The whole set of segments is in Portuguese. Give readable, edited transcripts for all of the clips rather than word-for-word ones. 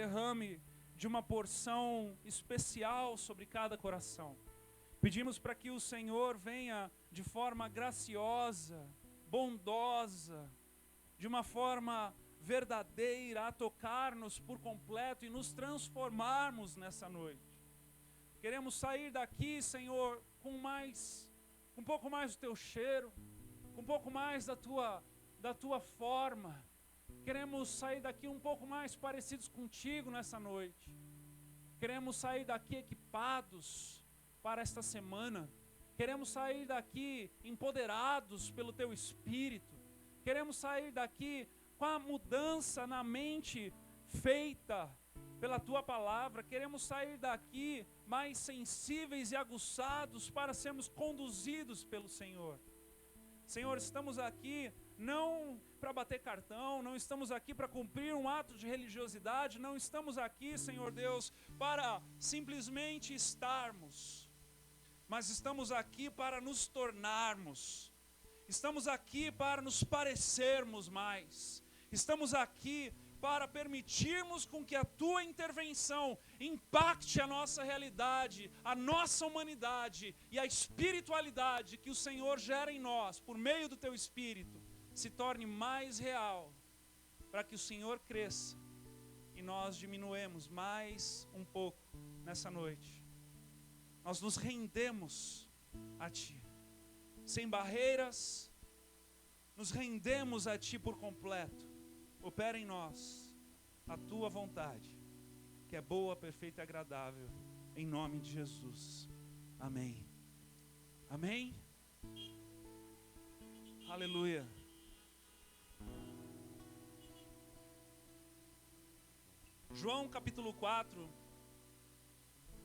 derrame de uma porção especial sobre cada coração. Pedimos para que o Senhor venha de forma graciosa, bondosa, de uma forma verdadeira a tocar-nos por completo e nos transformarmos nessa noite. Queremos sair daqui, Senhor, com um pouco mais do Teu cheiro, com um pouco mais da tua forma. Queremos sair daqui um pouco mais parecidos contigo nessa noite. Queremos sair daqui equipados para esta semana. Queremos sair daqui empoderados pelo Teu Espírito. Queremos sair daqui com a mudança na mente feita pela Tua palavra. Queremos sair daqui mais sensíveis e aguçados para sermos conduzidos pelo Senhor. Senhor, estamos aqui não para bater cartão, não estamos aqui para cumprir um ato de religiosidade, não estamos aqui, Senhor Deus, para simplesmente estarmos, mas estamos aqui para nos tornarmos, estamos aqui para nos parecermos mais, estamos aqui para permitirmos com que a Tua intervenção impacte a nossa realidade, a nossa humanidade e a espiritualidade que o Senhor gera em nós, por meio do Teu Espírito, se torne mais real, para que o Senhor cresça e nós diminuemos mais um pouco nessa noite. Nós nos rendemos a Ti, sem barreiras, nos rendemos a Ti por completo. Opera em nós a Tua vontade, que é boa, perfeita e agradável, em nome de Jesus. Amém. Amém? Aleluia. João capítulo 4,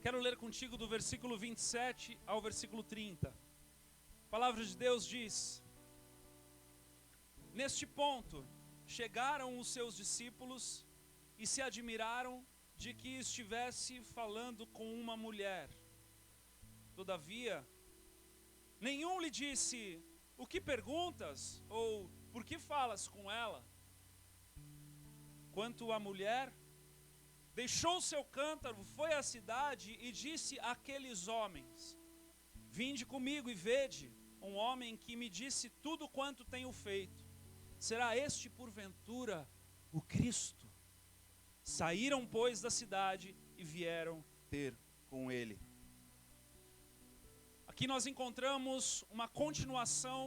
quero ler contigo do versículo 27 ao versículo 30. A palavra de Deus diz: neste ponto, chegaram os seus discípulos e se admiraram de que estivesse falando com uma mulher. Todavia, nenhum lhe disse: o que perguntas? Ou por que falas com ela? Quanto à mulher, deixou seu cântaro, foi à cidade e disse àqueles homens: vinde comigo e vede um homem que me disse tudo quanto tenho feito. Será este, porventura, o Cristo? Saíram, pois, da cidade e vieram ter com ele. Aqui nós encontramos uma continuação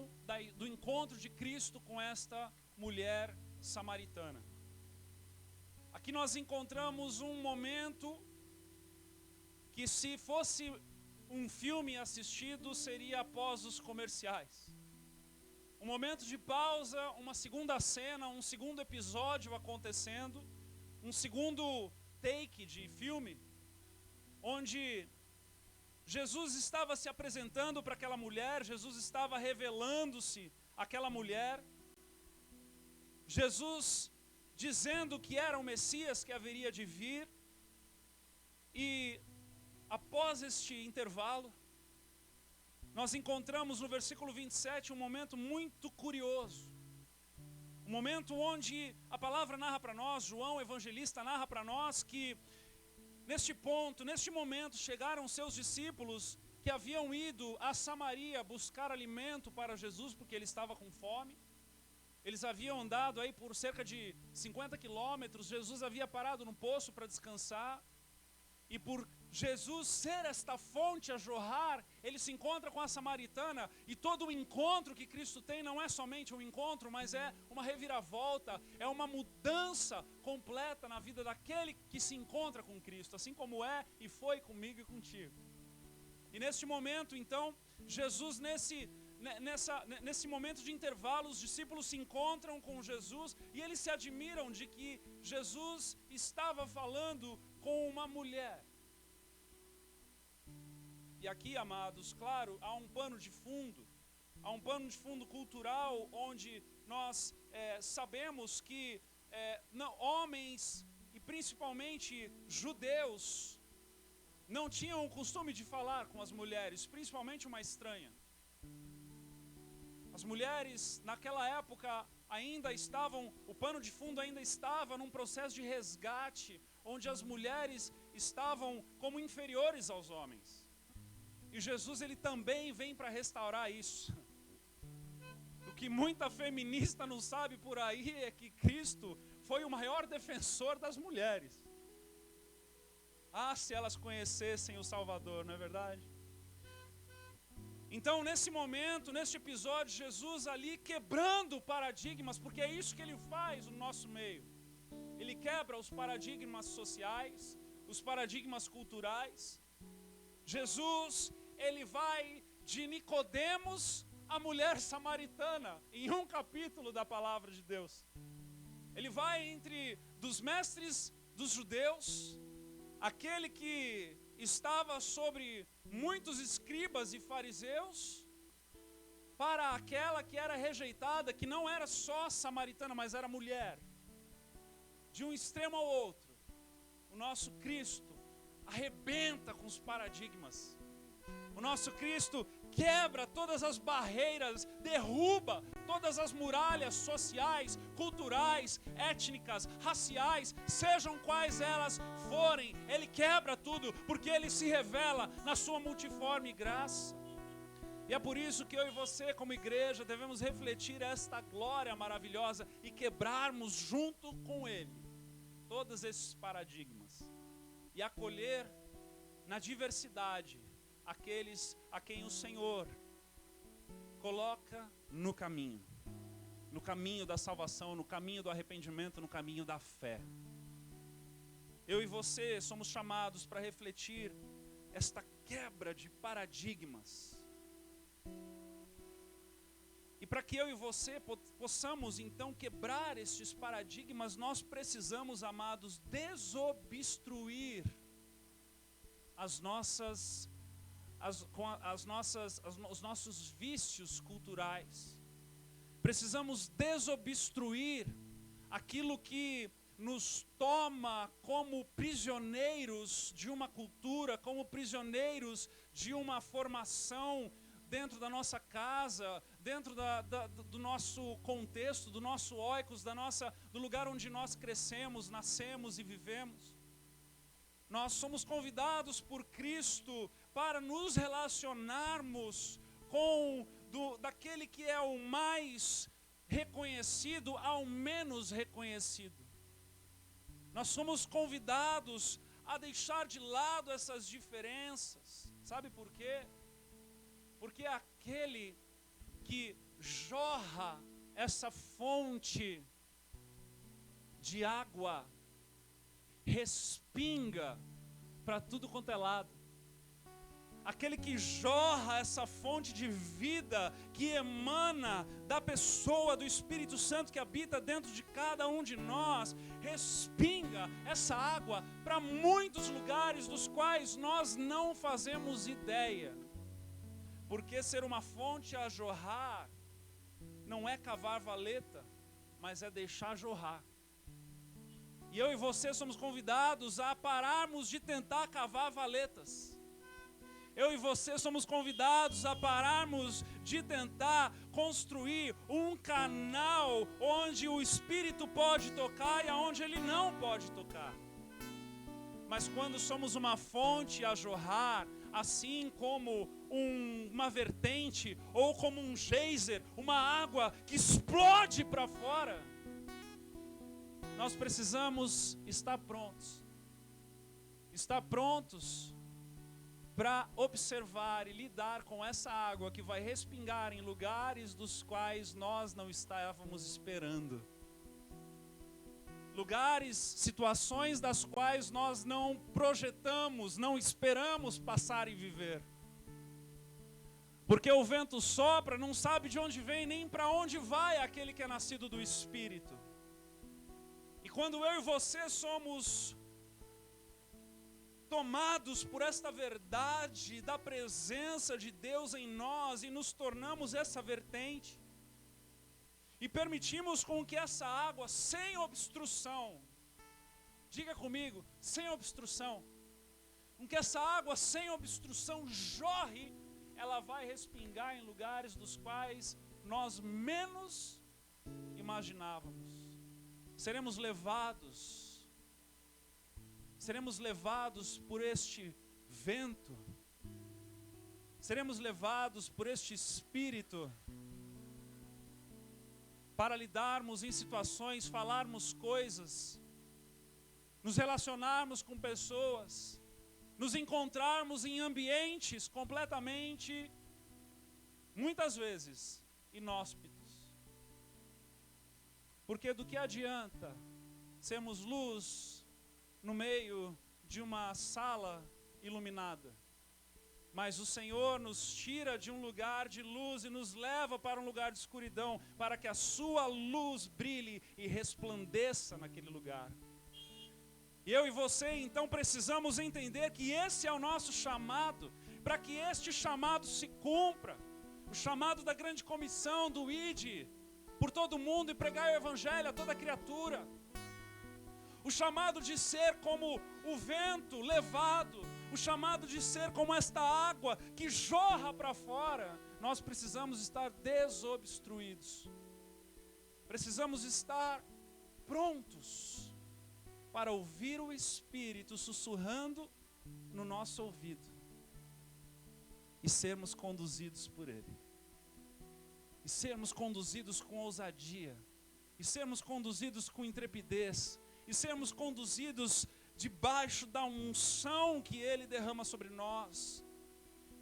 do encontro de Cristo com esta mulher samaritana. Aqui nós encontramos um momento que, se fosse um filme assistido, seria após os comerciais. Um momento de pausa, uma segunda cena, um segundo episódio acontecendo, um segundo take de filme, onde Jesus estava se apresentando para aquela mulher, Jesus estava revelando-se àquela mulher, Jesus dizendo que era o Messias que haveria de vir. E após este intervalo, nós encontramos no versículo 27 um momento muito curioso. Um momento onde a palavra narra para nós, João, evangelista, narra para nós que neste ponto, neste momento, chegaram seus discípulos que haviam ido a Samaria buscar alimento para Jesus, porque ele estava com fome. Eles haviam andado aí por cerca de 50 quilômetros, Jesus havia parado no poço para descansar. E por Jesus ser esta fonte a jorrar, ele se encontra com a samaritana, e todo o encontro que Cristo tem não é somente um encontro, mas é uma reviravolta, é uma mudança completa na vida daquele que se encontra com Cristo, assim como é e foi comigo e contigo. E neste momento, então, Jesus, nesse momento de intervalo, os discípulos se encontram com Jesus e eles se admiram de que Jesus estava falando com uma mulher. E aqui, amados, claro, há um pano de fundo cultural, onde nós sabemos que homens, e principalmente judeus, não tinham o costume de falar com as mulheres, principalmente uma estranha. As mulheres naquela época ainda estavam, o pano de fundo ainda estava num processo de resgate, onde as mulheres estavam como inferiores aos homens. E Jesus, ele também vem para restaurar isso. O que muita feminista não sabe por aí é que Cristo foi o maior defensor das mulheres. Ah, se elas conhecessem o Salvador, não é verdade? Então, nesse momento, neste episódio, Jesus ali quebrando paradigmas, porque é isso que ele faz no nosso meio. Ele quebra os paradigmas sociais, os paradigmas culturais. Jesus, ele vai de Nicodemos à mulher samaritana, em um capítulo da palavra de Deus. Ele vai entre dos mestres dos judeus, aquele que estava sobre muitos escribas e fariseus, para aquela que era rejeitada, que não era só samaritana, mas era mulher. De um extremo ao outro, o nosso Cristo arrebenta com os paradigmas. O nosso Cristo quebra todas as barreiras, derruba todas as muralhas sociais, culturais, étnicas, raciais, sejam quais elas forem. Ele quebra tudo, porque Ele se revela na sua multiforme graça. E é por isso que eu e você, como igreja, devemos refletir esta glória maravilhosa e quebrarmos junto com Ele todos esses paradigmas e acolher na diversidade aqueles a quem o Senhor coloca no caminho da salvação, no caminho do arrependimento, no caminho da fé. Eu e você somos chamados para refletir esta quebra de paradigmas. E para que eu e você possamos então quebrar estes paradigmas, nós precisamos, amados, desobstruir os nossos vícios culturais. Precisamos desobstruir aquilo que nos toma como prisioneiros de uma cultura, como prisioneiros de uma formação dentro da nossa casa, dentro do nosso contexto, do nosso oikos, do lugar onde nós crescemos, nascemos e vivemos. Nós somos convidados por Cristo para nos relacionarmos com daquele que é o mais reconhecido ao menos reconhecido. Nós somos convidados a deixar de lado essas diferenças. Sabe por quê? Porque aquele que jorra essa fonte de água respinga para tudo quanto é lado. Aquele que jorra essa fonte de vida que emana da pessoa do Espírito Santo que habita dentro de cada um de nós, respinga essa água para muitos lugares dos quais nós não fazemos ideia. Porque ser uma fonte a jorrar não é cavar valeta, mas é deixar jorrar. E eu e você somos convidados a pararmos de tentar cavar valetas. Eu e você somos convidados a pararmos de tentar construir um canal onde o Espírito pode tocar e aonde ele não pode tocar. Mas quando somos uma fonte a jorrar, assim como uma vertente ou como um geyser, uma água que explode para fora, nós precisamos estar prontos. Estar prontos para observar e lidar com essa água que vai respingar em lugares dos quais nós não estávamos esperando. Lugares, situações das quais nós não projetamos, não esperamos passar e viver. Porque o vento sopra, não sabe de onde vem nem para onde vai aquele que é nascido do Espírito. E quando eu e você somos tomados por esta verdade da presença de Deus em nós e nos tornamos essa vertente e permitimos com que essa água sem obstrução, diga comigo, sem obstrução, com que essa água sem obstrução jorre, ela vai respingar em lugares dos quais nós menos imaginávamos. Seremos levados seremos levados por este vento, seremos levados por este Espírito para lidarmos em situações, falarmos coisas, nos relacionarmos com pessoas, nos encontrarmos em ambientes completamente, muitas vezes, inóspitos. Porque do que adianta sermos luz no meio de uma sala iluminada, mas o Senhor nos tira de um lugar de luz e nos leva para um lugar de escuridão, para que a sua luz brilhe e resplandeça naquele lugar. E eu e você então precisamos entender que esse é o nosso chamado, para que este chamado se cumpra, o chamado da grande comissão do Ide, por todo mundo e pregar o Evangelho a toda criatura. O chamado de ser como o vento levado, o chamado de ser como esta água que jorra para fora. Nós precisamos estar desobstruídos. Precisamos estar prontos para ouvir o Espírito sussurrando no nosso ouvido e sermos conduzidos por Ele. E sermos conduzidos com ousadia, e sermos conduzidos com intrepidez, e sermos conduzidos debaixo da unção que Ele derrama sobre nós.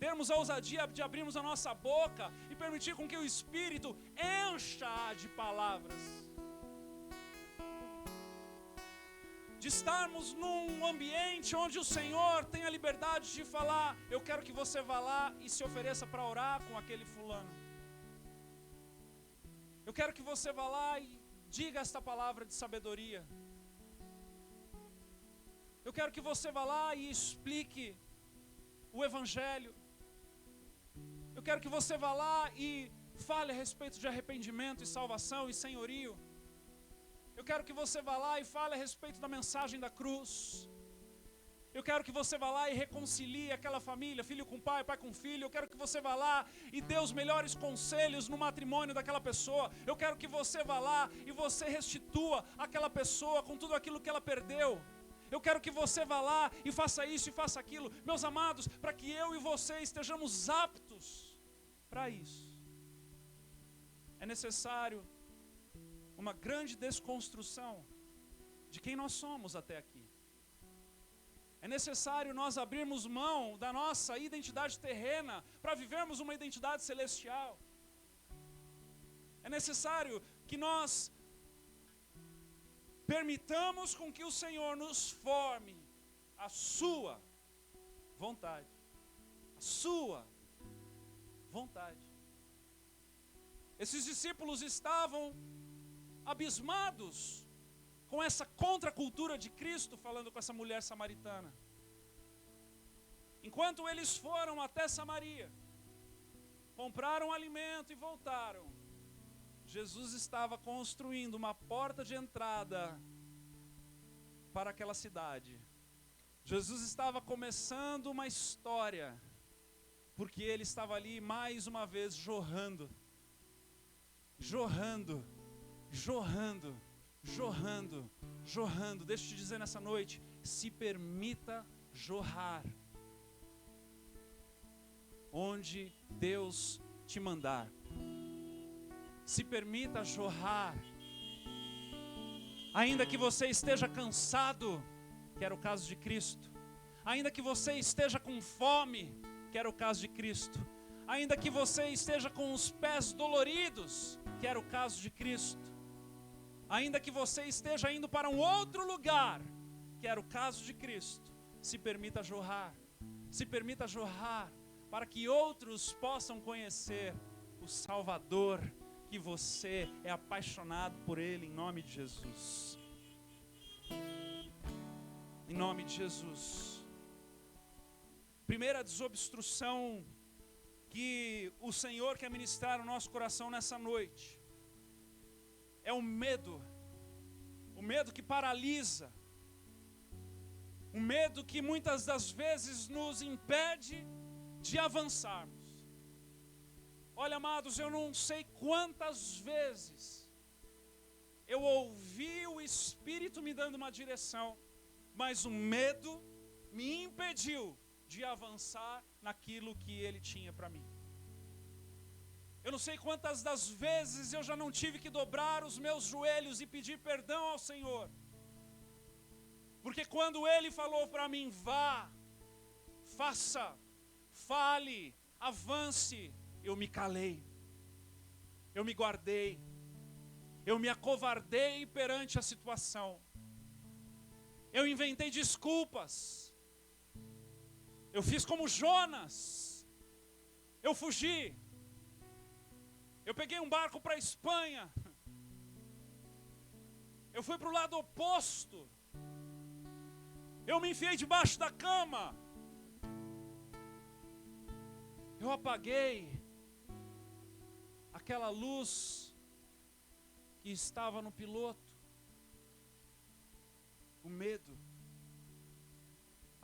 Termos a ousadia de abrirmos a nossa boca e permitir com que o Espírito encha de palavras. De estarmos num ambiente onde o Senhor tem a liberdade de falar: eu quero que você vá lá e se ofereça para orar com aquele fulano. Eu quero que você vá lá e diga esta palavra de sabedoria. Eu quero que você vá lá e explique o Evangelho. Eu quero que você vá lá e fale a respeito de arrependimento e salvação e senhorio. Eu quero que você vá lá e fale a respeito da mensagem da cruz. Eu quero que você vá lá e reconcilie aquela família, filho com pai, pai com filho. Eu quero que você vá lá e dê os melhores conselhos no matrimônio daquela pessoa. Eu quero que você vá lá e você restitua aquela pessoa com tudo aquilo que ela perdeu. Eu quero que você vá lá e faça isso e faça aquilo. Meus amados, para que eu e você estejamos aptos para isso, é necessário uma grande desconstrução de quem nós somos até aqui. É necessário nós abrirmos mão da nossa identidade terrena para vivermos uma identidade celestial. É necessário que nós permitamos com que o Senhor nos forme a sua vontade. A sua vontade. Esses discípulos estavam abismados com essa contracultura de Cristo, falando com essa mulher samaritana. Enquanto eles foram até Samaria, compraram alimento e voltaram, Jesus estava construindo uma porta de entrada para aquela cidade. Jesus estava começando uma história, porque Ele estava ali mais uma vez jorrando, jorrando, jorrando, jorrando, jorrando. Deixa eu te dizer nessa noite, se permita jorrar onde Deus te mandar. Se permita jorrar, ainda que você esteja cansado, que era o caso de Cristo, ainda que você esteja com fome, que era o caso de Cristo, ainda que você esteja com os pés doloridos, que era o caso de Cristo, ainda que você esteja indo para um outro lugar, que era o caso de Cristo, se permita jorrar, para que outros possam conhecer o Salvador, que você é apaixonado por Ele, em nome de Jesus. Em nome de Jesus. Primeira desobstrução que o Senhor quer ministrar no nosso coração nessa noite é o medo que paralisa, o medo que muitas das vezes nos impede de avançarmos. Olha, amados, eu não sei quantas vezes eu ouvi o Espírito me dando uma direção, mas o medo me impediu de avançar naquilo que Ele tinha para mim. Eu não sei quantas das vezes eu já não tive que dobrar os meus joelhos e pedir perdão ao Senhor. Porque quando Ele falou para mim, vá, faça, fale, avance, eu me calei, eu me guardei, eu me acovardei perante a situação. Eu inventei desculpas, eu fiz como Jonas, eu fugi, eu peguei um barco para a Espanha, eu fui para o lado oposto, eu me enfiei debaixo da cama, eu apaguei aquela luz que estava no piloto, o medo.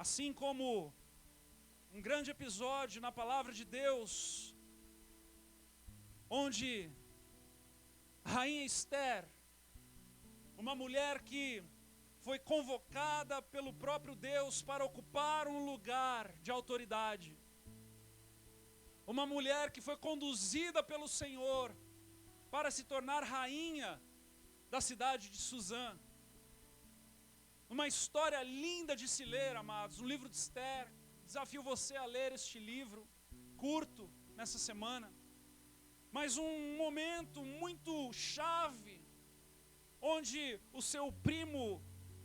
Assim como um grande episódio na palavra de Deus, onde a rainha Esther, uma mulher que foi convocada pelo próprio Deus para ocupar um lugar de autoridade, uma mulher que foi conduzida pelo Senhor para se tornar rainha da cidade de Suzã. Uma história linda de se ler, amados, um livro de Esther. Desafio você a ler este livro, curto, nessa semana. Mas um momento muito chave, onde o seu primo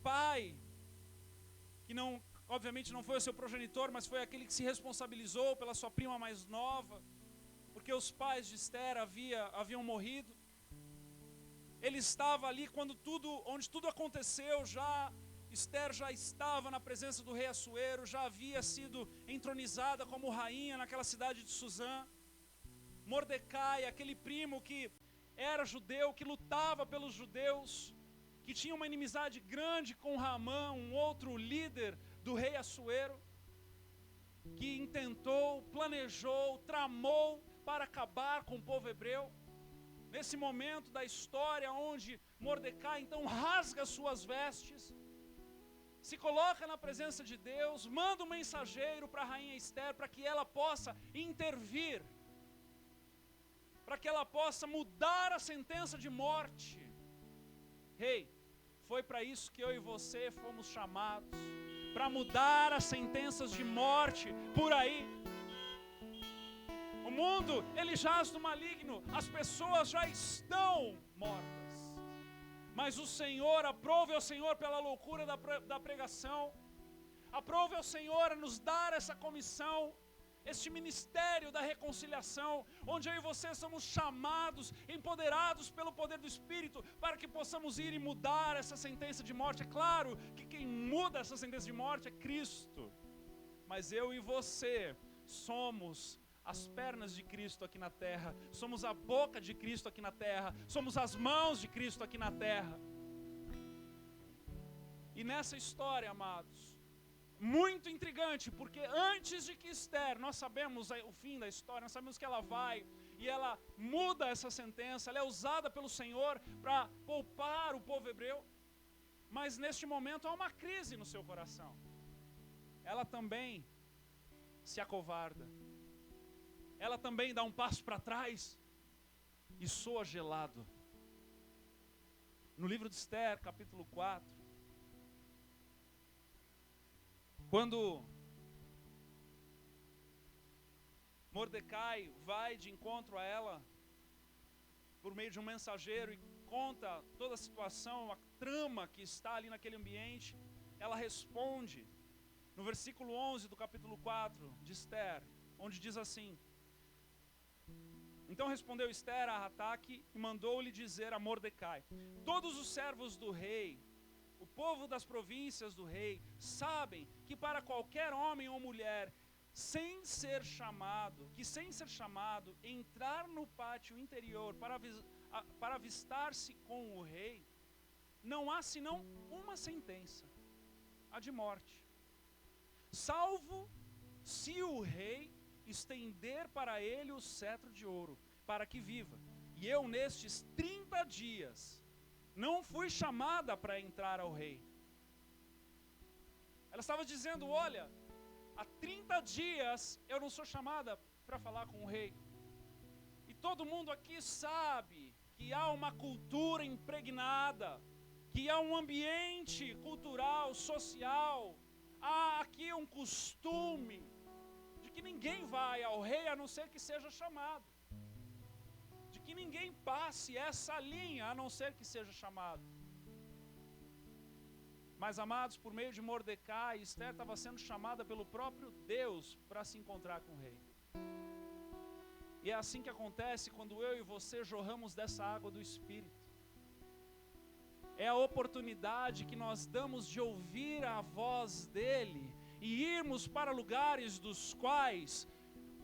pai, que não, obviamente não foi o seu progenitor, mas foi aquele que se responsabilizou pela sua prima mais nova, porque os pais de Esther haviam morrido. Ele estava ali onde tudo aconteceu, Esther já estava na presença do rei Assuero, já havia sido entronizada como rainha naquela cidade de Suzã. Mordecai, aquele primo que era judeu, que lutava pelos judeus, que tinha uma inimizade grande com Ramã, um outro líder do rei Assuero, que intentou, planejou, tramou para acabar com o povo hebreu. Nesse momento da história onde Mordecai então rasga suas vestes, se coloca na presença de Deus, manda um mensageiro para a rainha Esther, para que ela possa intervir, para que ela possa mudar a sentença de morte. Foi para isso que eu e você fomos chamados, para mudar as sentenças de morte por aí. O mundo, ele jaz do maligno, as pessoas já estão mortas. Mas o Senhor, aprove ao Senhor pela loucura da pregação, aprove ao Senhor a nos dar essa comissão, este ministério da reconciliação, onde eu e você somos chamados, empoderados pelo poder do Espírito, para que possamos ir e mudar essa sentença de morte. É claro que quem muda essa sentença de morte é Cristo, mas eu e você somos as pernas de Cristo aqui na terra, somos a boca de Cristo aqui na terra, somos as mãos de Cristo aqui na terra. E nessa história, amados, muito intrigante, porque antes de que Esther, nós sabemos o fim da história, nós sabemos que ela vai e ela muda essa sentença, ela é usada pelo Senhor para poupar o povo hebreu, mas neste momento há uma crise no seu coração. Ela também se acovarda, ela também dá um passo para trás e soa gelado. No livro de Esther, capítulo 4, quando Mordecai vai de encontro a ela, por meio de um mensageiro, e conta toda a situação, a trama que está ali naquele ambiente, ela responde no versículo 11 do capítulo 4 de Esther, onde diz assim: então respondeu Esther a Ataque e mandou-lhe dizer a Mordecai: todos os servos do rei, o povo das províncias do rei, sabem que para qualquer homem ou mulher, sem ser chamado, entrar no pátio interior para avistar-se com o rei, não há senão uma sentença, a de morte, salvo se o rei estender para ele o cetro de ouro, para que viva. E eu nestes 30 dias não fui chamada para entrar ao rei. Ela estava dizendo: olha, há 30 dias eu não sou chamada para falar com o rei. E todo mundo aqui sabe que há uma cultura impregnada, que há um ambiente cultural, social, há aqui um costume de que ninguém vai ao rei a não ser que seja chamado, de que ninguém passe essa linha a não ser que seja chamado. Mas, amados, por meio de Mordecai, Esther estava sendo chamada pelo próprio Deus para se encontrar com o rei. E é assim que acontece quando eu e você jorramos dessa água do Espírito. É a oportunidade que nós damos de ouvir a voz dele e irmos para lugares dos quais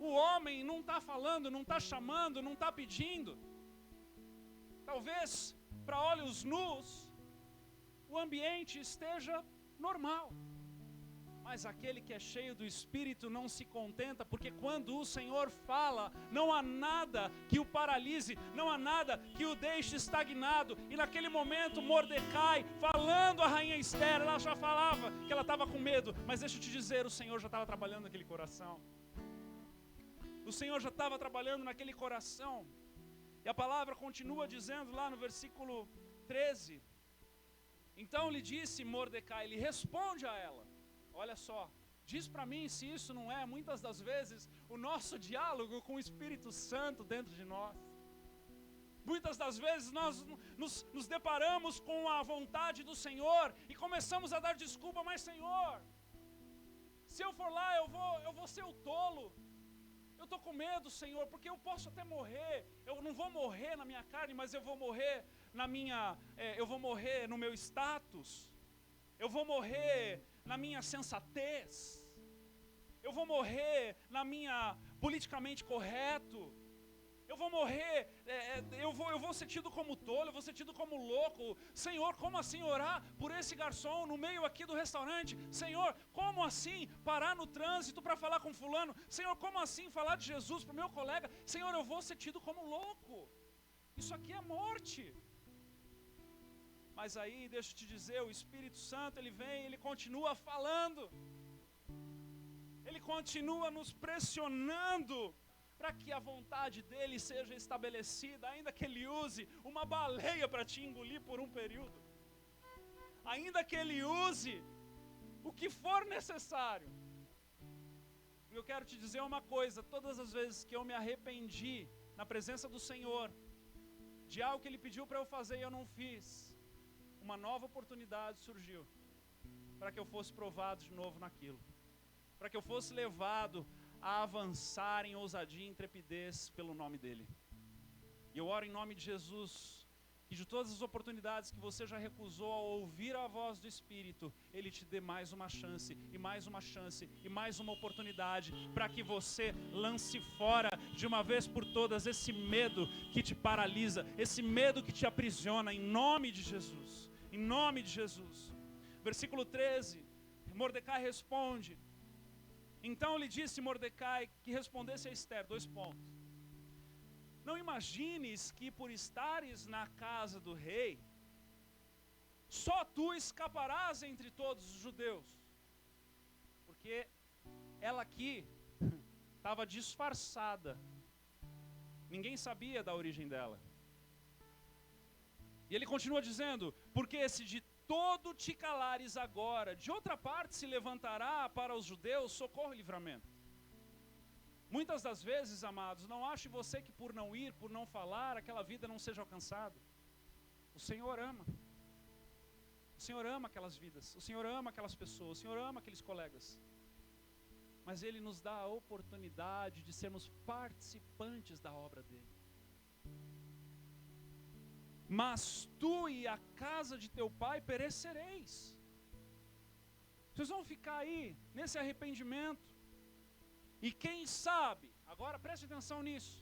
o homem não está falando, não está chamando, não está pedindo. Talvez para olhos nus o ambiente esteja normal, mas aquele que é cheio do Espírito não se contenta, porque quando o Senhor fala, não há nada que o paralise, não há nada que o deixe estagnado. E naquele momento Mordecai, falando a rainha Esther, ela já falava que ela estava com medo, mas deixa eu te dizer, o Senhor já estava trabalhando naquele coração. O Senhor já estava trabalhando naquele coração. E a palavra continua dizendo lá no versículo 13: então lhe disse Mordecai, ele responde a ela. Olha só, diz para mim se isso não é muitas das vezes o nosso diálogo com o Espírito Santo dentro de nós. Muitas das vezes nós nos deparamos com a vontade do Senhor e começamos a dar desculpa, mas Senhor, se eu for lá eu vou ser o tolo. Eu estou com medo, Senhor, porque eu posso até morrer. Eu não vou morrer na minha carne, mas eu vou morrer eu vou morrer no meu status. Eu vou morrer na minha sensatez. Eu vou morrer na minha politicamente correto. Eu vou morrer, eu vou ser tido como tolo, eu vou ser tido como louco. Senhor, como assim orar por esse garçom no meio aqui do restaurante? Senhor, como assim parar no trânsito para falar com fulano? Senhor, como assim falar de Jesus para o meu colega? Senhor, eu vou ser tido como louco. Isso aqui é morte. Mas aí, deixa eu te dizer, o Espírito Santo, ele vem, ele continua falando. Ele continua nos pressionando para que a vontade dele seja estabelecida, ainda que ele use uma baleia para te engolir por um período, ainda que ele use o que for necessário. Eu quero te dizer uma coisa: todas as vezes que eu me arrependi na presença do Senhor de algo que ele pediu para eu fazer e eu não fiz, uma nova oportunidade surgiu para que eu fosse provado de novo naquilo, para que eu fosse levado a avançar em ousadia e intrepidez pelo nome dele. E eu oro em nome de Jesus, que de todas as oportunidades que você já recusou ao ouvir a voz do Espírito, ele te dê mais uma chance, e mais uma chance, e mais uma oportunidade, para que você lance fora de uma vez por todas esse medo que te paralisa, esse medo que te aprisiona, em nome de Jesus, em nome de Jesus. Versículo 13, Mordecai responde. Então lhe disse Mordecai que respondesse a Esther, 2 pontos. Não imagines que por estares na casa do rei, só tu escaparás entre todos os judeus. Porque ela aqui estava disfarçada. Ninguém sabia da origem dela. E ele continua dizendo, porque se de todo te calares agora, de outra parte se levantará para os judeus socorro e livramento. Muitas das vezes, amados, não ache você que por não ir, por não falar, aquela vida não seja alcançada. O Senhor ama. O Senhor ama aquelas vidas, o Senhor ama aquelas pessoas, o Senhor ama aqueles colegas. Mas Ele nos dá a oportunidade de sermos participantes da obra dEle. Mas tu e a casa de teu pai perecereis. Vocês vão ficar aí, nesse arrependimento. E quem sabe, agora preste atenção nisso.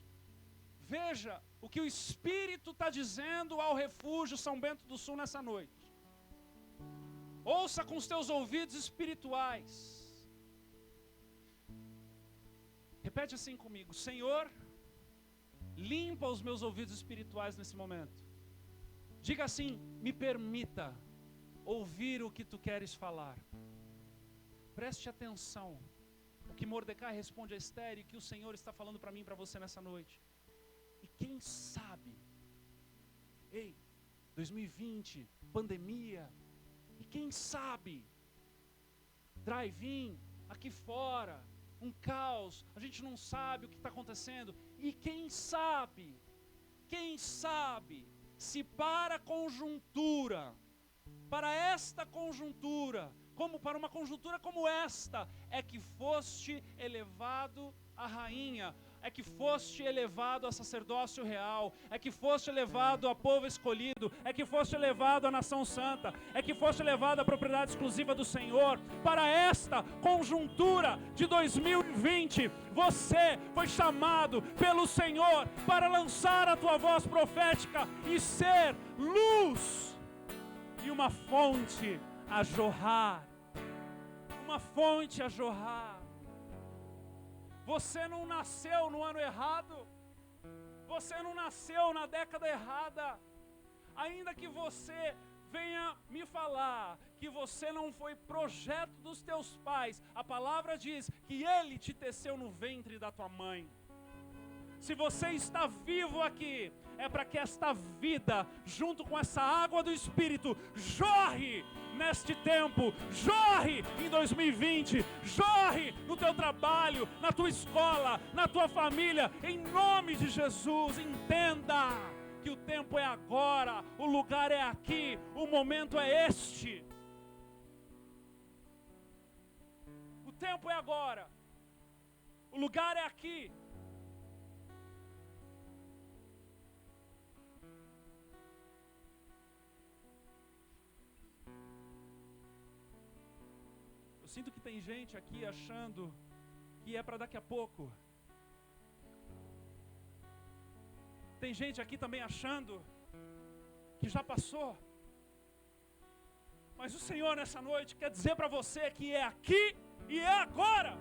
Veja o que o Espírito está dizendo ao refúgio São Bento do Sul nessa noite. Ouça com os teus ouvidos espirituais. Repete assim comigo: Senhor, limpa os meus ouvidos espirituais nesse momento. Diga assim: me permita ouvir o que tu queres falar. Preste atenção. O que Mordecai responde a Esther e o que o Senhor está falando para mim e para você nessa noite. E quem sabe, 2020, pandemia, e quem sabe, drive-in, aqui fora, um caos, a gente não sabe o que está acontecendo, e quem sabe, se para a conjuntura, para esta conjuntura, como para uma conjuntura como esta, é que foste elevado a rainha, é que foste elevado a sacerdócio real, é que foste elevado a povo escolhido, é que foste elevado à nação santa, é que foste elevado à propriedade exclusiva do Senhor. Para esta conjuntura de 2020, você foi chamado pelo Senhor para lançar a tua voz profética e ser luz e uma fonte a jorrar. Uma fonte a jorrar. Você não nasceu no ano errado. Você não nasceu na década errada. Ainda que você venha me falar que você não foi projeto dos teus pais, a palavra diz que Ele te teceu no ventre da tua mãe. Se você está vivo aqui, é para que esta vida, junto com essa água do Espírito, jorre neste tempo, jorre em 2020, jorre no teu trabalho, na tua escola, na tua família, em nome de Jesus. Entenda que o tempo é agora, o lugar é aqui, o momento é este. O tempo é agora, o lugar é aqui. Eu sinto que tem gente aqui achando que é para daqui a pouco. Tem gente aqui também achando que já passou. Mas o Senhor nessa noite quer dizer para você que é aqui e é agora.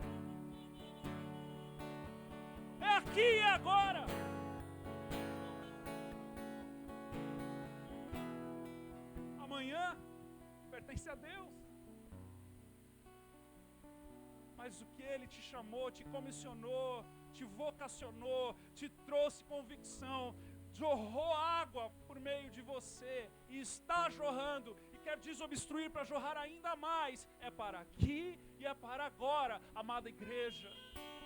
É aqui e é agora. Amanhã pertence a Deus. Mas o que Ele te chamou, te comissionou, te vocacionou, te trouxe convicção, jorrou água por meio de você e está jorrando e quer desobstruir para jorrar ainda mais. É para aqui e é para agora, amada igreja.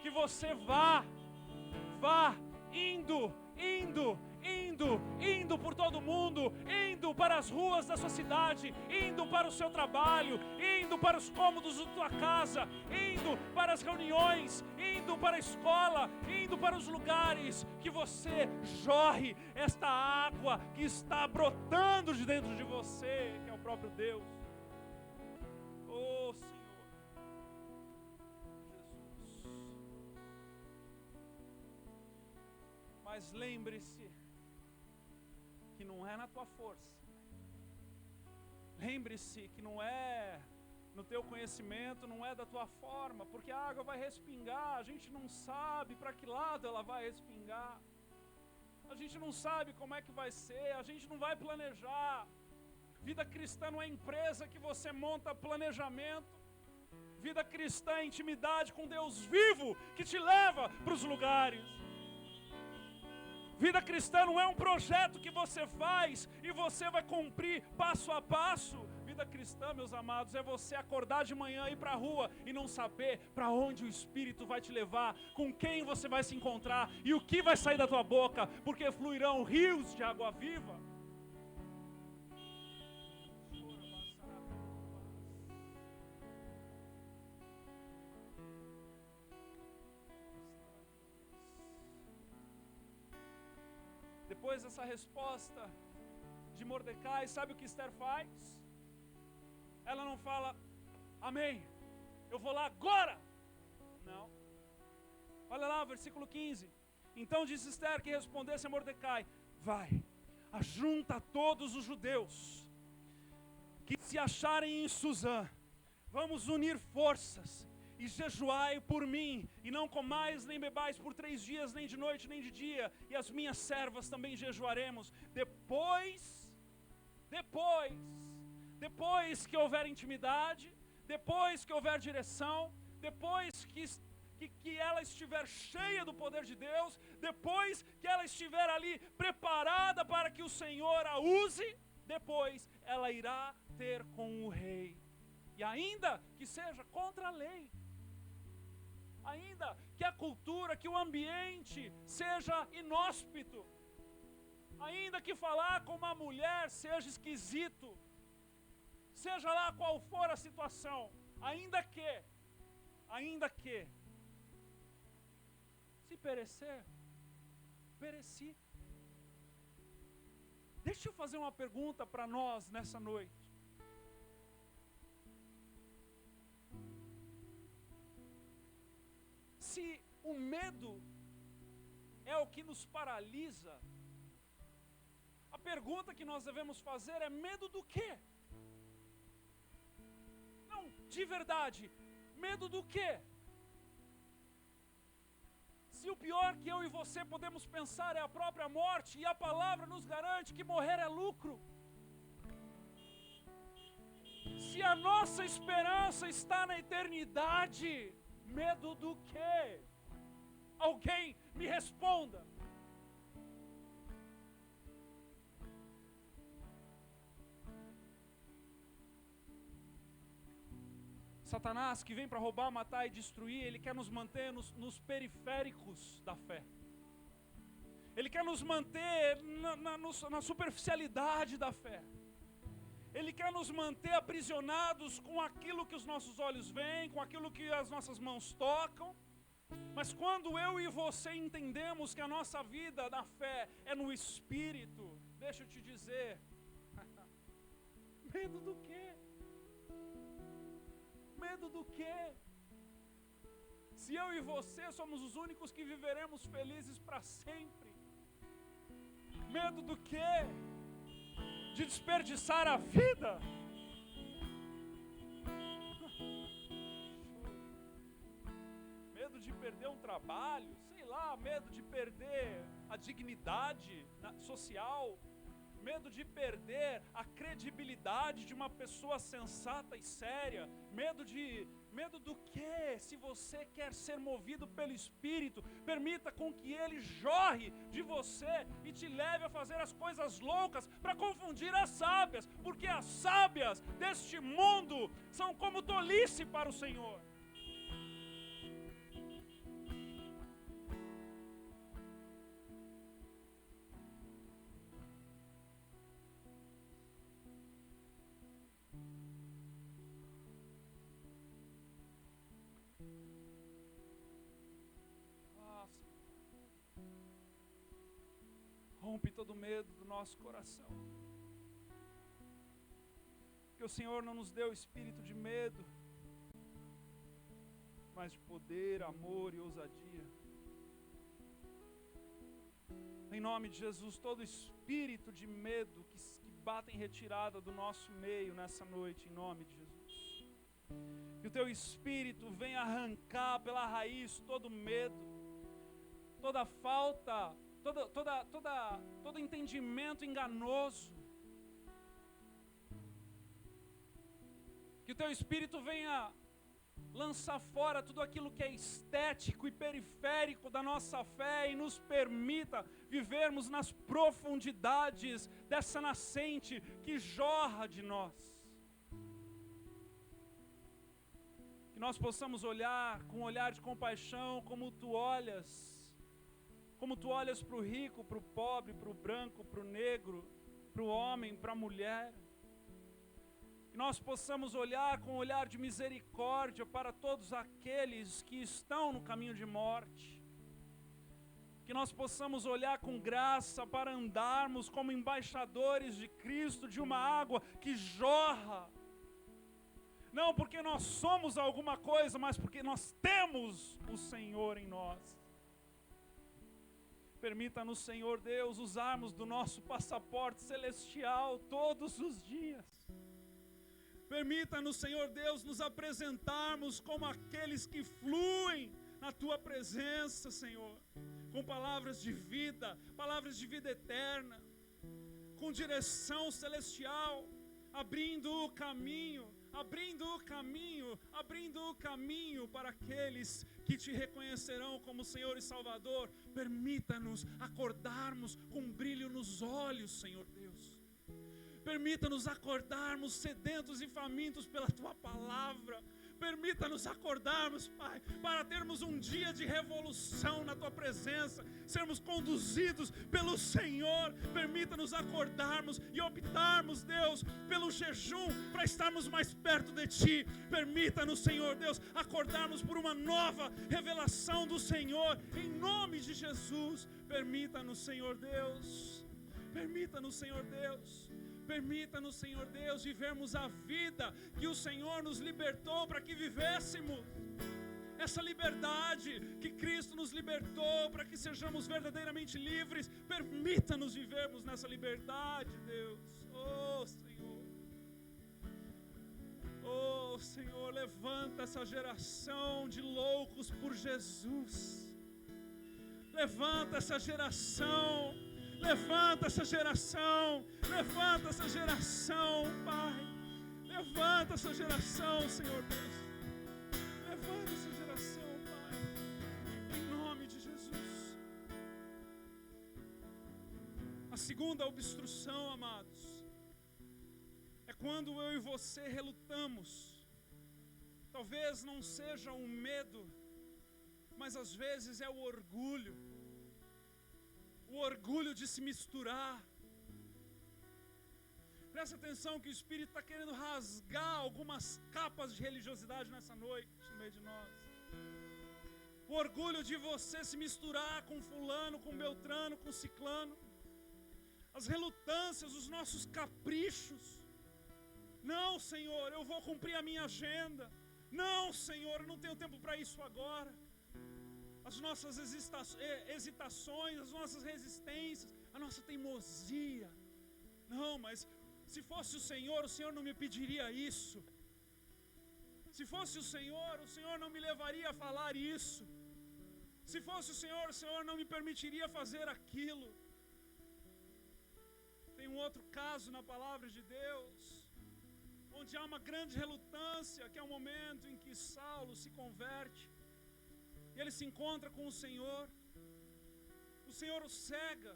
Que você vá indo por todo mundo, indo para as ruas da sua cidade, indo para o seu trabalho, indo para os cômodos da tua casa, indo para as reuniões, indo para a escola, indo para os lugares, que você jorre esta água que está brotando de dentro de você, que é o próprio Deus. Oh, Senhor. Mas lembre-se que não é na tua força. Lembre-se que não é no teu conhecimento, não é da tua forma, porque a água vai respingar, a gente não sabe para que lado ela vai respingar. A gente não sabe como é que vai ser, a gente não vai planejar. Vida cristã não é empresa que você monta planejamento. Vida cristã é intimidade com Deus vivo que te leva para os lugares. Vida cristã não é um projeto que você faz e você vai cumprir passo a passo. Vida cristã, meus amados, é você acordar de manhã e ir para a rua e não saber para onde o Espírito vai te levar, com quem você vai se encontrar e o que vai sair da tua boca, porque fluirão rios de água viva. Depois dessa resposta de Mordecai, sabe o que Esther faz? Ela não fala, amém, eu vou lá agora. Não. Olha lá, versículo 15. Então disse Esther que respondesse a Mordecai, vai, ajunta todos os judeus que se acharem em Suzã, vamos unir forças e jejuai por mim, e não comais nem bebais por 3 dias, nem de noite nem de dia, e as minhas servas também jejuaremos. Depois que houver intimidade, depois que houver direção, depois que ela estiver cheia do poder de Deus, depois que ela estiver ali preparada para que o Senhor a use, depois ela irá ter com o rei. E ainda que seja contra a lei, ainda que a cultura, que o ambiente seja inóspito, ainda que falar com uma mulher seja esquisito, seja lá qual for a situação, ainda que, se perecer, pereci. Deixa eu fazer uma pergunta para nós nessa noite. Se o medo é o que nos paralisa, a pergunta que nós devemos fazer é: medo do quê? Não, de verdade, medo do quê? Se o pior que eu e você podemos pensar é a própria morte, e a palavra nos garante que morrer é lucro. Se a nossa esperança está na eternidade, medo do quê? Alguém me responda. Satanás, que vem para roubar, matar e destruir, ele quer nos manter nos periféricos da fé. Ele quer nos manter na superficialidade da fé. Ele quer nos manter aprisionados com aquilo que os nossos olhos veem, com aquilo que as nossas mãos tocam. Mas quando eu e você entendemos que a nossa vida na fé é no Espírito, deixa eu te dizer, medo do quê? Medo do quê? Se eu e você somos os únicos que viveremos felizes para sempre. Medo do quê? De desperdiçar a vida? Medo de perder um trabalho, sei lá, medo de perder a dignidade social, medo de perder a credibilidade de uma pessoa sensata e séria, medo do quê? Se você quer ser movido pelo Espírito, permita com que Ele jorre de você e te leve a fazer as coisas loucas para confundir as sábias, porque as sábias deste mundo são como tolice para o Senhor. Rompe todo medo do nosso coração. Que o Senhor não nos deu espírito de medo, mas de poder, amor e ousadia. Em nome de Jesus, todo espírito de medo que bata em retirada do nosso meio nessa noite, em nome de Jesus. Que o teu espírito venha arrancar pela raiz todo medo, toda falta, todo entendimento enganoso. Que o teu Espírito venha lançar fora tudo aquilo que é estético e periférico da nossa fé e nos permita vivermos nas profundidades dessa nascente que jorra de nós. Que nós possamos olhar com um olhar de compaixão como tu olhas para o rico, para o pobre, para o branco, para o negro, para o homem, para a mulher. Que nós possamos olhar com um olhar de misericórdia para todos aqueles que estão no caminho de morte. Que nós possamos olhar com graça para andarmos como embaixadores de Cristo, de uma água que jorra. Não porque nós somos alguma coisa, mas porque nós temos o Senhor em nós. Permita-nos, Senhor Deus, usarmos do nosso passaporte celestial todos os dias. Permita-nos, Senhor Deus, nos apresentarmos como aqueles que fluem na Tua presença, Senhor, com palavras de vida eterna, com direção celestial, abrindo o caminho, abrindo o caminho para aqueles que te reconhecerão como Senhor e Salvador. Permita-nos acordarmos com brilho nos olhos, Senhor Deus. Permita-nos acordarmos sedentos e famintos pela Tua palavra. Permita-nos acordarmos, Pai, para termos um dia de revolução na Tua presença, sermos conduzidos pelo Senhor. Permita-nos acordarmos e optarmos, Deus, pelo jejum, para estarmos mais perto de Ti. Permita-nos, Senhor Deus, acordarmos por uma nova revelação do Senhor, em nome de Jesus. Permita-nos, Senhor Deus. Permita-nos, Senhor Deus. Permita-nos, Senhor Deus, vivermos a vida que o Senhor nos libertou para que vivêssemos. Essa liberdade que Cristo nos libertou para que sejamos verdadeiramente livres. Permita-nos vivermos nessa liberdade, Deus. Oh, Senhor. Oh, Senhor, levanta essa geração de loucos por Jesus. Levanta essa geração. Levanta essa geração, levanta essa geração, Pai. Levanta essa geração, Senhor Deus. Levanta essa geração, Pai, em nome de Jesus. A segunda obstrução, amados, é quando eu e você relutamos. Talvez não seja o medo, mas às vezes é o orgulho. O orgulho de se misturar. Presta atenção que o Espírito está querendo rasgar algumas capas de religiosidade nessa noite, no meio de nós. O orgulho de você se misturar com fulano, com beltrano, com ciclano. As relutâncias, os nossos caprichos. Não, Senhor, eu vou cumprir a minha agenda. Não, Senhor, eu não tenho tempo para isso agora. As nossas hesitações, as nossas resistências, a nossa teimosia. Não, mas se fosse o Senhor não me pediria isso. Se fosse o Senhor não me levaria a falar isso. Se fosse o Senhor não me permitiria fazer aquilo. Tem um outro caso na palavra de Deus, onde há uma grande relutância, que é o momento em que Saulo se converte. E ele se encontra com o Senhor o cega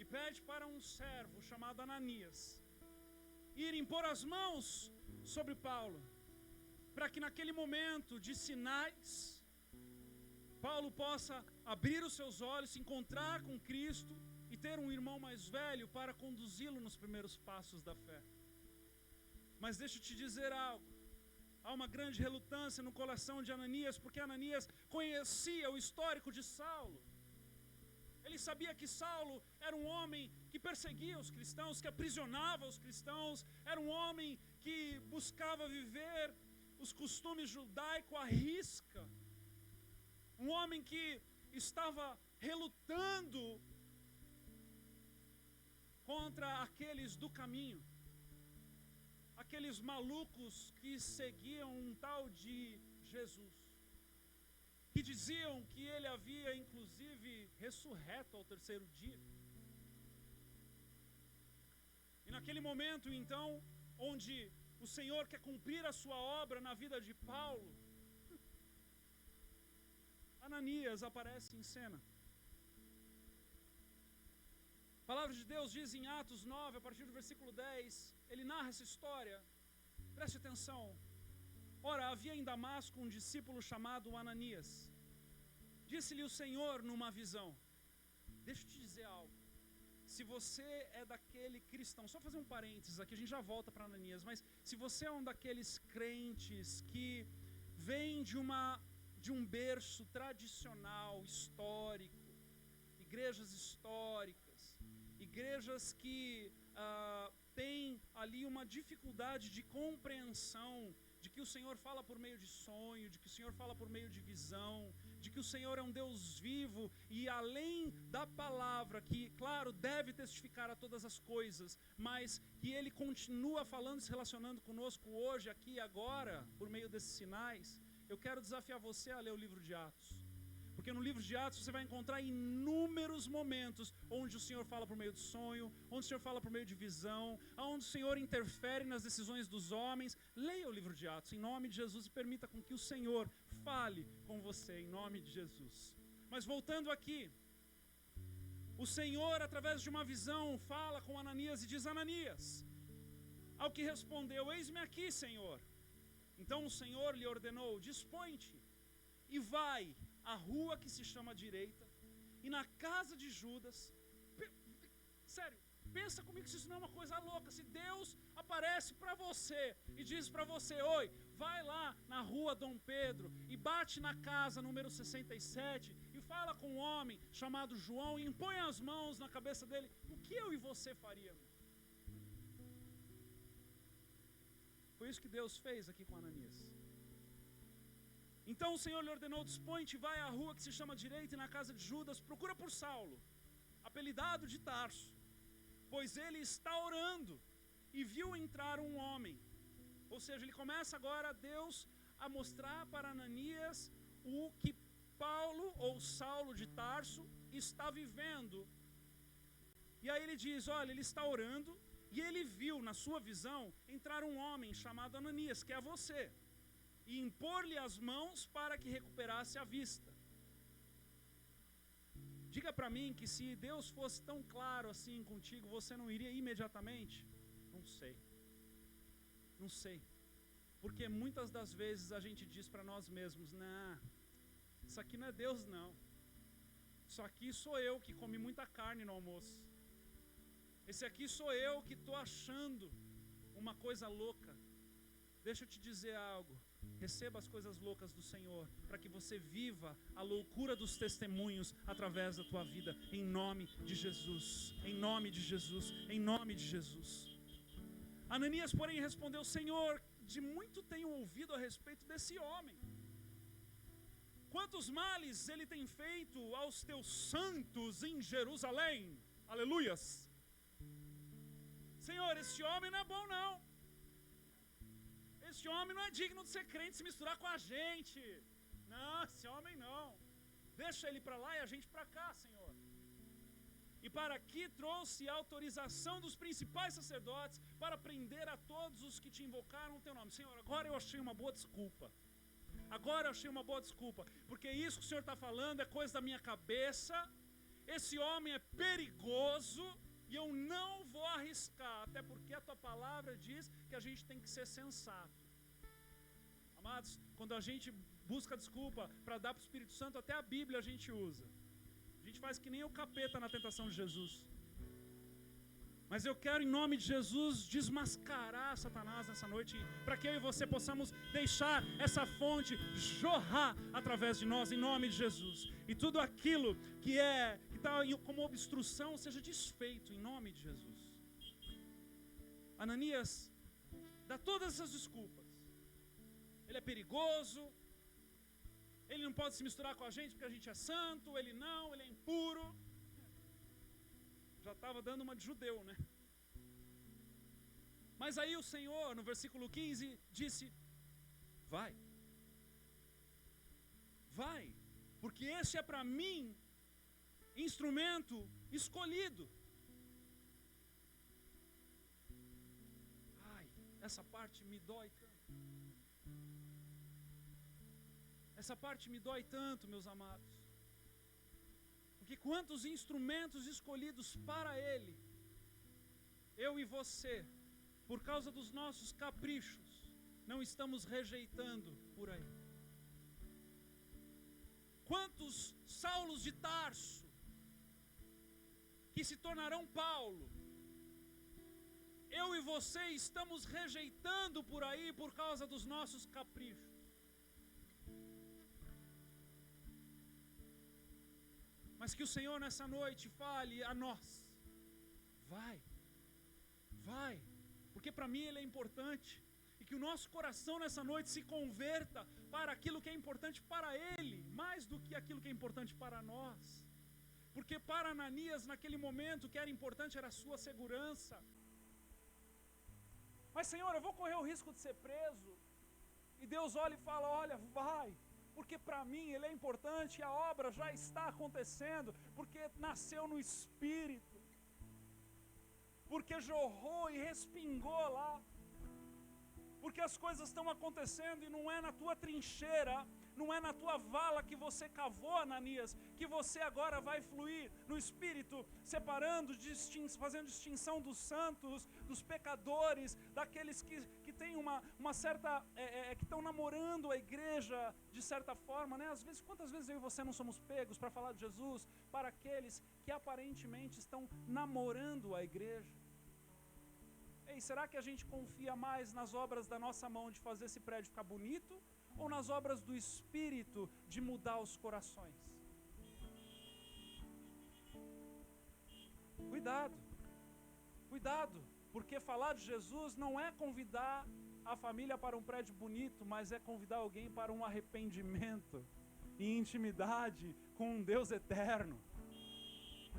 e pede para um servo chamado Ananias ir impor as mãos sobre Paulo, para que naquele momento de sinais, Paulo possa abrir os seus olhos, se encontrar com Cristo e ter um irmão mais velho para conduzi-lo nos primeiros passos da fé. Mas deixa eu te dizer algo. Há uma grande relutância no coração de Ananias, porque Ananias conhecia o histórico de Saulo. Ele sabia que Saulo era um homem que perseguia os cristãos, que aprisionava os cristãos, era um homem que buscava viver os costumes judaicos à risca. Um homem que estava relutando contra aqueles do caminho. Aqueles malucos que seguiam um tal de Jesus, que diziam que ele havia inclusive ressurreto ao terceiro dia. E naquele momento então, onde o Senhor quer cumprir a sua obra na vida de Paulo, Ananias aparece em cena. A palavra de Deus diz em Atos 9, a partir do versículo 10, ele narra essa história. Preste atenção. Ora, havia em Damasco um discípulo chamado Ananias. Disse-lhe o Senhor numa visão. Deixa eu te dizer algo. Se você é daquele cristão, só fazer um parênteses aqui, a gente já volta para Ananias, mas se você é um daqueles crentes que vem de um berço tradicional, histórico, igrejas históricas, igrejas que têm ali uma dificuldade de compreensão de que o Senhor fala por meio de sonho, de que o Senhor fala por meio de visão, de que o Senhor é um Deus vivo e além da palavra, que claro, deve testificar a todas as coisas, mas que Ele continua falando e se relacionando conosco hoje, aqui e agora, por meio desses sinais. Eu quero desafiar você a ler o livro de Atos. Porque no livro de Atos você vai encontrar inúmeros momentos onde o Senhor fala por meio de sonho, onde o Senhor fala por meio de visão, onde o Senhor interfere nas decisões dos homens. Leia o livro de Atos em nome de Jesus e permita com que o Senhor fale com você em nome de Jesus. Mas voltando aqui, o Senhor através de uma visão fala com Ananias e diz: Ananias, ao que respondeu: eis-me aqui, Senhor. Então o Senhor lhe ordenou: dispõe-te e vai à rua que se chama direita, e na casa de Judas. Sério, pensa comigo se isso não é uma coisa louca. Se Deus aparece para você e diz para você: oi, vai lá na rua Dom Pedro e bate na casa número 67 e fala com um homem chamado João e impõe as mãos na cabeça dele, o que eu e você faríamos? Foi isso que Deus fez aqui com Ananias. Então o Senhor lhe ordenou: dispõe-te, vai à rua que se chama direita, e na casa de Judas procura por Saulo, apelidado de Tarso, pois ele está orando. E viu entrar um homem. Ou seja, ele começa agora, Deus, a mostrar para Ananias o que Paulo ou Saulo de Tarso está vivendo. E aí ele diz: olha, ele está orando, e ele viu na sua visão entrar um homem chamado Ananias, que é você, e impor-lhe as mãos para que recuperasse a vista. Diga para mim que se Deus fosse tão claro assim contigo, você não iria imediatamente? Não sei. Não sei. Porque muitas das vezes a gente diz para nós mesmos: não, isso aqui não é Deus não. Isso aqui sou eu que comi muita carne no almoço. Esse aqui sou eu que estou achando uma coisa louca. Deixa eu te dizer algo. Receba as coisas loucas do Senhor, para que você viva a loucura dos testemunhos através da tua vida, em nome de Jesus, em nome de Jesus, em nome de Jesus. Ananias, porém, respondeu: Senhor, de muito tenho ouvido a respeito desse homem. Quantos males ele tem feito aos teus santos em Jerusalém? Aleluias. Senhor, esse homem não é bom não. Esse homem não é digno de ser crente, se misturar com a gente. Não, esse homem não. Deixa ele para lá e a gente para cá, Senhor. E para aqui trouxe a autorização dos principais sacerdotes para prender a todos os que te invocaram o teu nome. Senhor, agora eu achei uma boa desculpa. Agora eu achei uma boa desculpa. Porque isso que o Senhor está falando é coisa da minha cabeça. Esse homem é perigoso e eu não vou arriscar. Até porque a tua palavra diz que a gente tem que ser sensato. Amados, quando a gente busca desculpa para dar para o Espírito Santo, até a Bíblia a gente usa. A gente faz que nem o capeta na tentação de Jesus. Mas eu quero, em nome de Jesus, desmascarar Satanás nessa noite, para que eu e você possamos deixar essa fonte jorrar através de nós, em nome de Jesus. E tudo aquilo que está como obstrução seja desfeito, em nome de Jesus. Ananias dá todas essas desculpas. Ele é perigoso, ele não pode se misturar com a gente porque a gente é santo, ele é impuro. Já estava dando uma de judeu, né? Mas aí o Senhor, no versículo 15, disse: vai, porque esse é para mim instrumento escolhido. Ai, essa parte me dói tanto. Essa parte me dói tanto, meus amados. Porque quantos instrumentos escolhidos para Ele, eu e você, por causa dos nossos caprichos, não estamos rejeitando por aí. Quantos Saulos de Tarso, que se tornarão Paulo, eu e você estamos rejeitando por aí por causa dos nossos caprichos. Mas que o Senhor nessa noite fale a nós: vai, porque para mim Ele é importante. E que o nosso coração nessa noite se converta para aquilo que é importante para Ele, mais do que aquilo que é importante para nós. Porque para Ananias naquele momento o que era importante era a sua segurança. Mas Senhor, eu vou correr o risco de ser preso. E Deus olha e fala: olha, vai, porque para mim ele é importante e a obra já está acontecendo, porque nasceu no Espírito, porque jorrou e respingou lá, porque as coisas estão acontecendo e não é na tua trincheira, não é na tua vala que você cavou, Ananias, que você agora vai fluir no Espírito, separando, fazendo distinção dos santos, dos pecadores, daqueles que têm uma certa, que estão namorando a igreja de certa forma, né? Às vezes, quantas vezes eu e você não somos pegos para falar de Jesus para aqueles que aparentemente estão namorando a igreja? Ei, será que a gente confia mais nas obras da nossa mão de fazer esse prédio ficar bonito? Ou nas obras do Espírito de mudar os corações? Cuidado, cuidado, porque falar de Jesus não é convidar a família para um prédio bonito, mas é convidar alguém para um arrependimento e intimidade com um Deus eterno.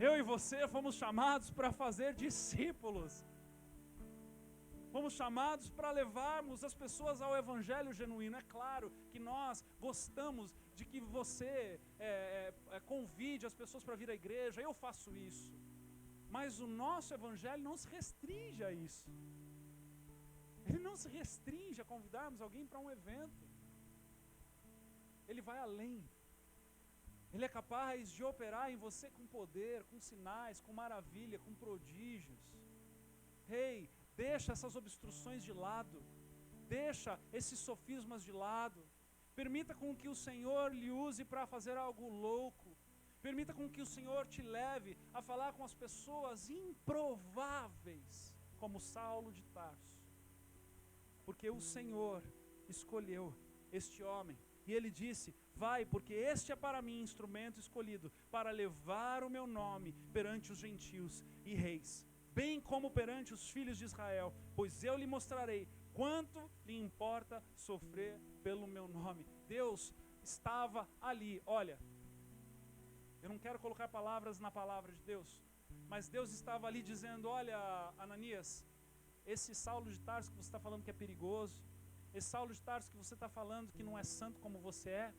Eu e você fomos chamados para fazer discípulos. Fomos chamados para levarmos as pessoas ao Evangelho genuíno. É claro que nós gostamos de que você convide as pessoas para vir à igreja. Eu faço isso. Mas o nosso Evangelho não se restringe a isso. Ele não se restringe a convidarmos alguém para um evento. Ele vai além. Ele é capaz de operar em você com poder, com sinais, com maravilha, com prodígios. Ei, deixa essas obstruções de lado, deixa esses sofismas de lado, permita com que o Senhor lhe use para fazer algo louco, permita com que o Senhor te leve a falar com as pessoas improváveis, como Saulo de Tarso, porque o Senhor escolheu este homem, e ele disse, vai, porque este é para mim instrumento escolhido, para levar o meu nome perante os gentios e reis, bem como perante os filhos de Israel, pois eu lhe mostrarei quanto lhe importa sofrer pelo meu nome. Deus estava ali, olha, eu não quero colocar palavras na palavra de Deus, mas Deus estava ali dizendo, olha, Ananias, esse Saulo de Tarso que você está falando que é perigoso, esse Saulo de Tarso que você está falando que não é santo como você é,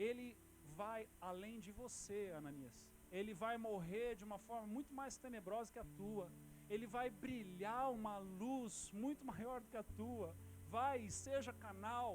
ele vai além de você, Ananias. Ele vai morrer de uma forma muito mais tenebrosa que a tua. Ele vai brilhar uma luz muito maior do que a tua. Vai, seja canal,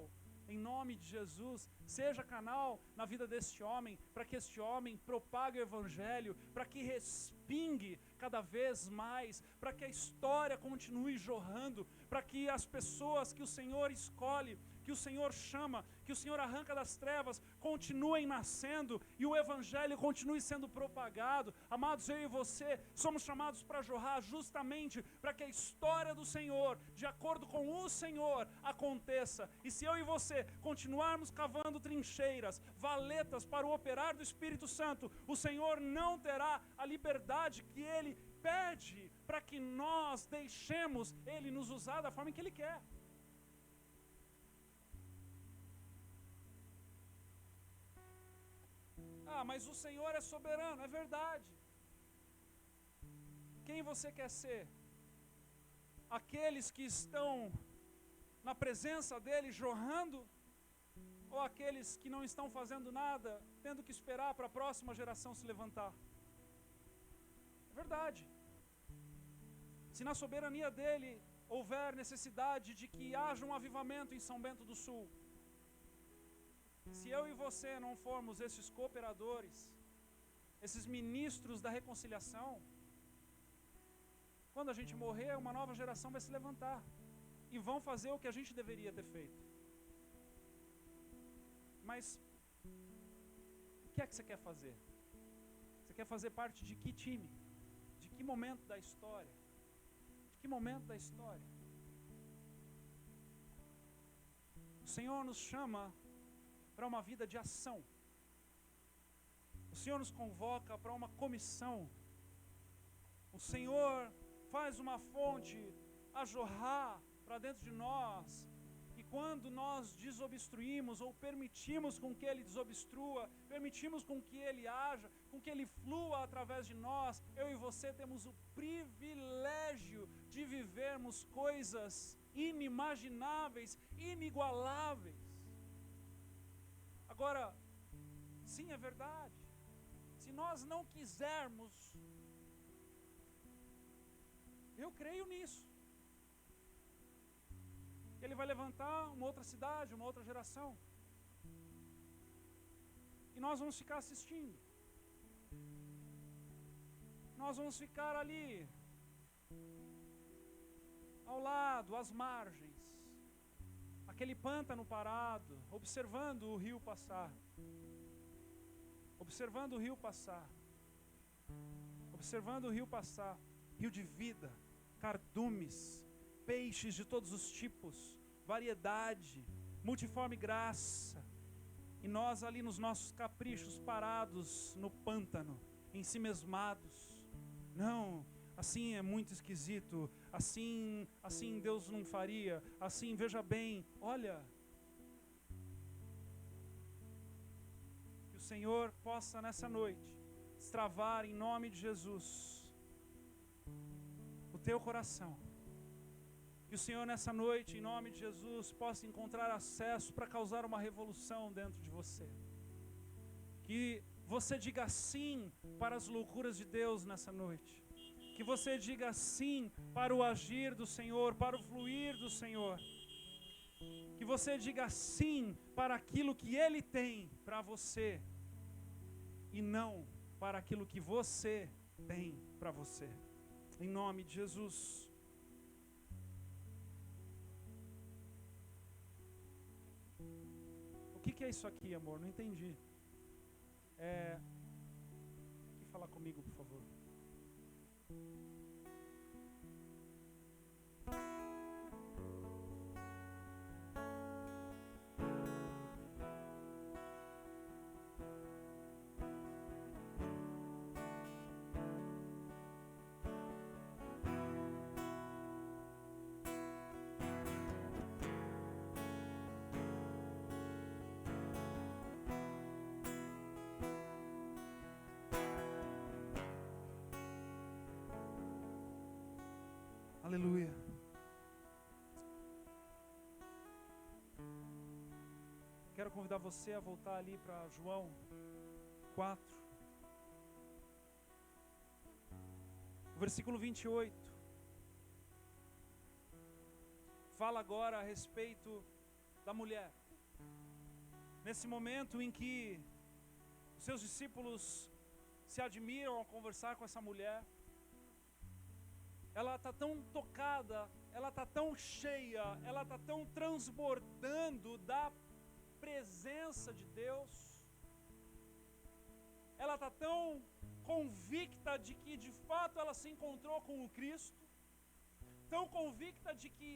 em nome de Jesus, seja canal na vida deste homem, para que este homem propague o Evangelho, para que respingue cada vez mais, para que a história continue jorrando, para que as pessoas que o Senhor escolhe, que o Senhor chama, que o Senhor arranca das trevas, continuem nascendo e o Evangelho continue sendo propagado. Amados, eu e você somos chamados para jorrar justamente para que a história do Senhor, de acordo com o Senhor, aconteça. E se eu e você continuarmos cavando trincheiras, valetas para o operar do Espírito Santo, o Senhor não terá a liberdade que Ele pede para que nós deixemos Ele nos usar da forma que Ele quer. Ah, mas o Senhor é soberano, é verdade. Quem você quer ser? Aqueles que estão na presença dEle jorrando? Ou aqueles que não estão fazendo nada, tendo que esperar para a próxima geração se levantar? É verdade. Se na soberania dEle houver necessidade de que haja um avivamento em São Bento do Sul, se eu e você não formos esses cooperadores, esses ministros da reconciliação, quando a gente morrer, uma nova geração vai se levantar e vão fazer o que a gente deveria ter feito. Mas o que é que você quer fazer? Você quer fazer parte de que time? De que momento da história? De que momento da história? O Senhor nos chama para uma vida de ação. O Senhor nos convoca para uma comissão. O Senhor faz uma fonte a jorrar para dentro de nós. E quando nós desobstruímos ou permitimos com que Ele desobstrua, permitimos com que Ele haja, com que Ele flua através de nós, eu e você temos o privilégio de vivermos coisas inimagináveis, inigualáveis. Agora, sim, é verdade. Se nós não quisermos, eu creio nisso. Ele vai levantar uma outra cidade, uma outra geração. E nós vamos ficar assistindo. Nós vamos ficar ali, ao lado, às margens, aquele pântano parado, observando o rio passar. Observando o rio passar. Observando o rio passar. Rio de vida, cardumes, peixes de todos os tipos, variedade, multiforme graça. E nós ali nos nossos caprichos parados no pântano, ensimesmados. Não, assim é muito esquisito, assim Deus não faria, assim veja bem, olha. Que o Senhor possa nessa noite destravar em nome de Jesus o teu coração. Que o Senhor nessa noite, em nome de Jesus, possa encontrar acesso para causar uma revolução dentro de você. Que você diga sim para as loucuras de Deus nessa noite. Que você diga sim para o agir do Senhor, para o fluir do Senhor. Que você diga sim para aquilo que Ele tem para você. E não para aquilo que você tem para você. Em nome de Jesus. O que é isso aqui, amor? Não entendi. Aqui, fala comigo, por favor. Aleluia. Quero convidar você a voltar ali para João 4. O versículo 28. Fala agora a respeito da mulher. Nesse momento em que os seus discípulos se admiram ao conversar com essa mulher, ela está tão tocada, ela está tão cheia, ela está tão transbordando da presença de Deus, ela está tão convicta de que de fato ela se encontrou com o Cristo, tão convicta de que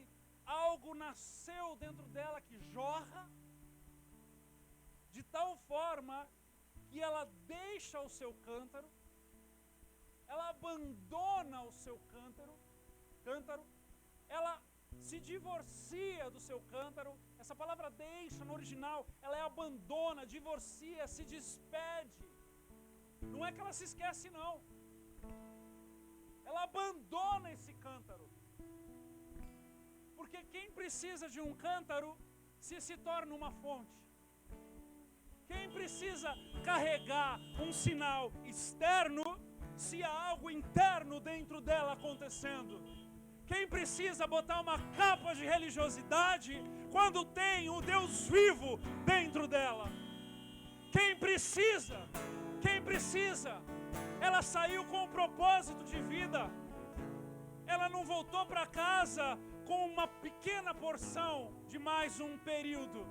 algo nasceu dentro dela que jorra, de tal forma que ela deixa o seu cântaro, ela abandona o seu cântaro, ela se divorcia do seu cântaro. Essa palavra deixa no original, ela abandona, divorcia, se despede. Não é que ela se esquece, não. Ela abandona esse cântaro. Porque quem precisa de um cântaro se torna uma fonte. Quem precisa carregar um sinal externo se há algo interno dentro dela acontecendo? Quem precisa botar uma capa de religiosidade quando tem o Deus vivo dentro dela? Quem precisa? Ela saiu com um propósito de vida. Ela não voltou para casa com uma pequena porção de mais um período.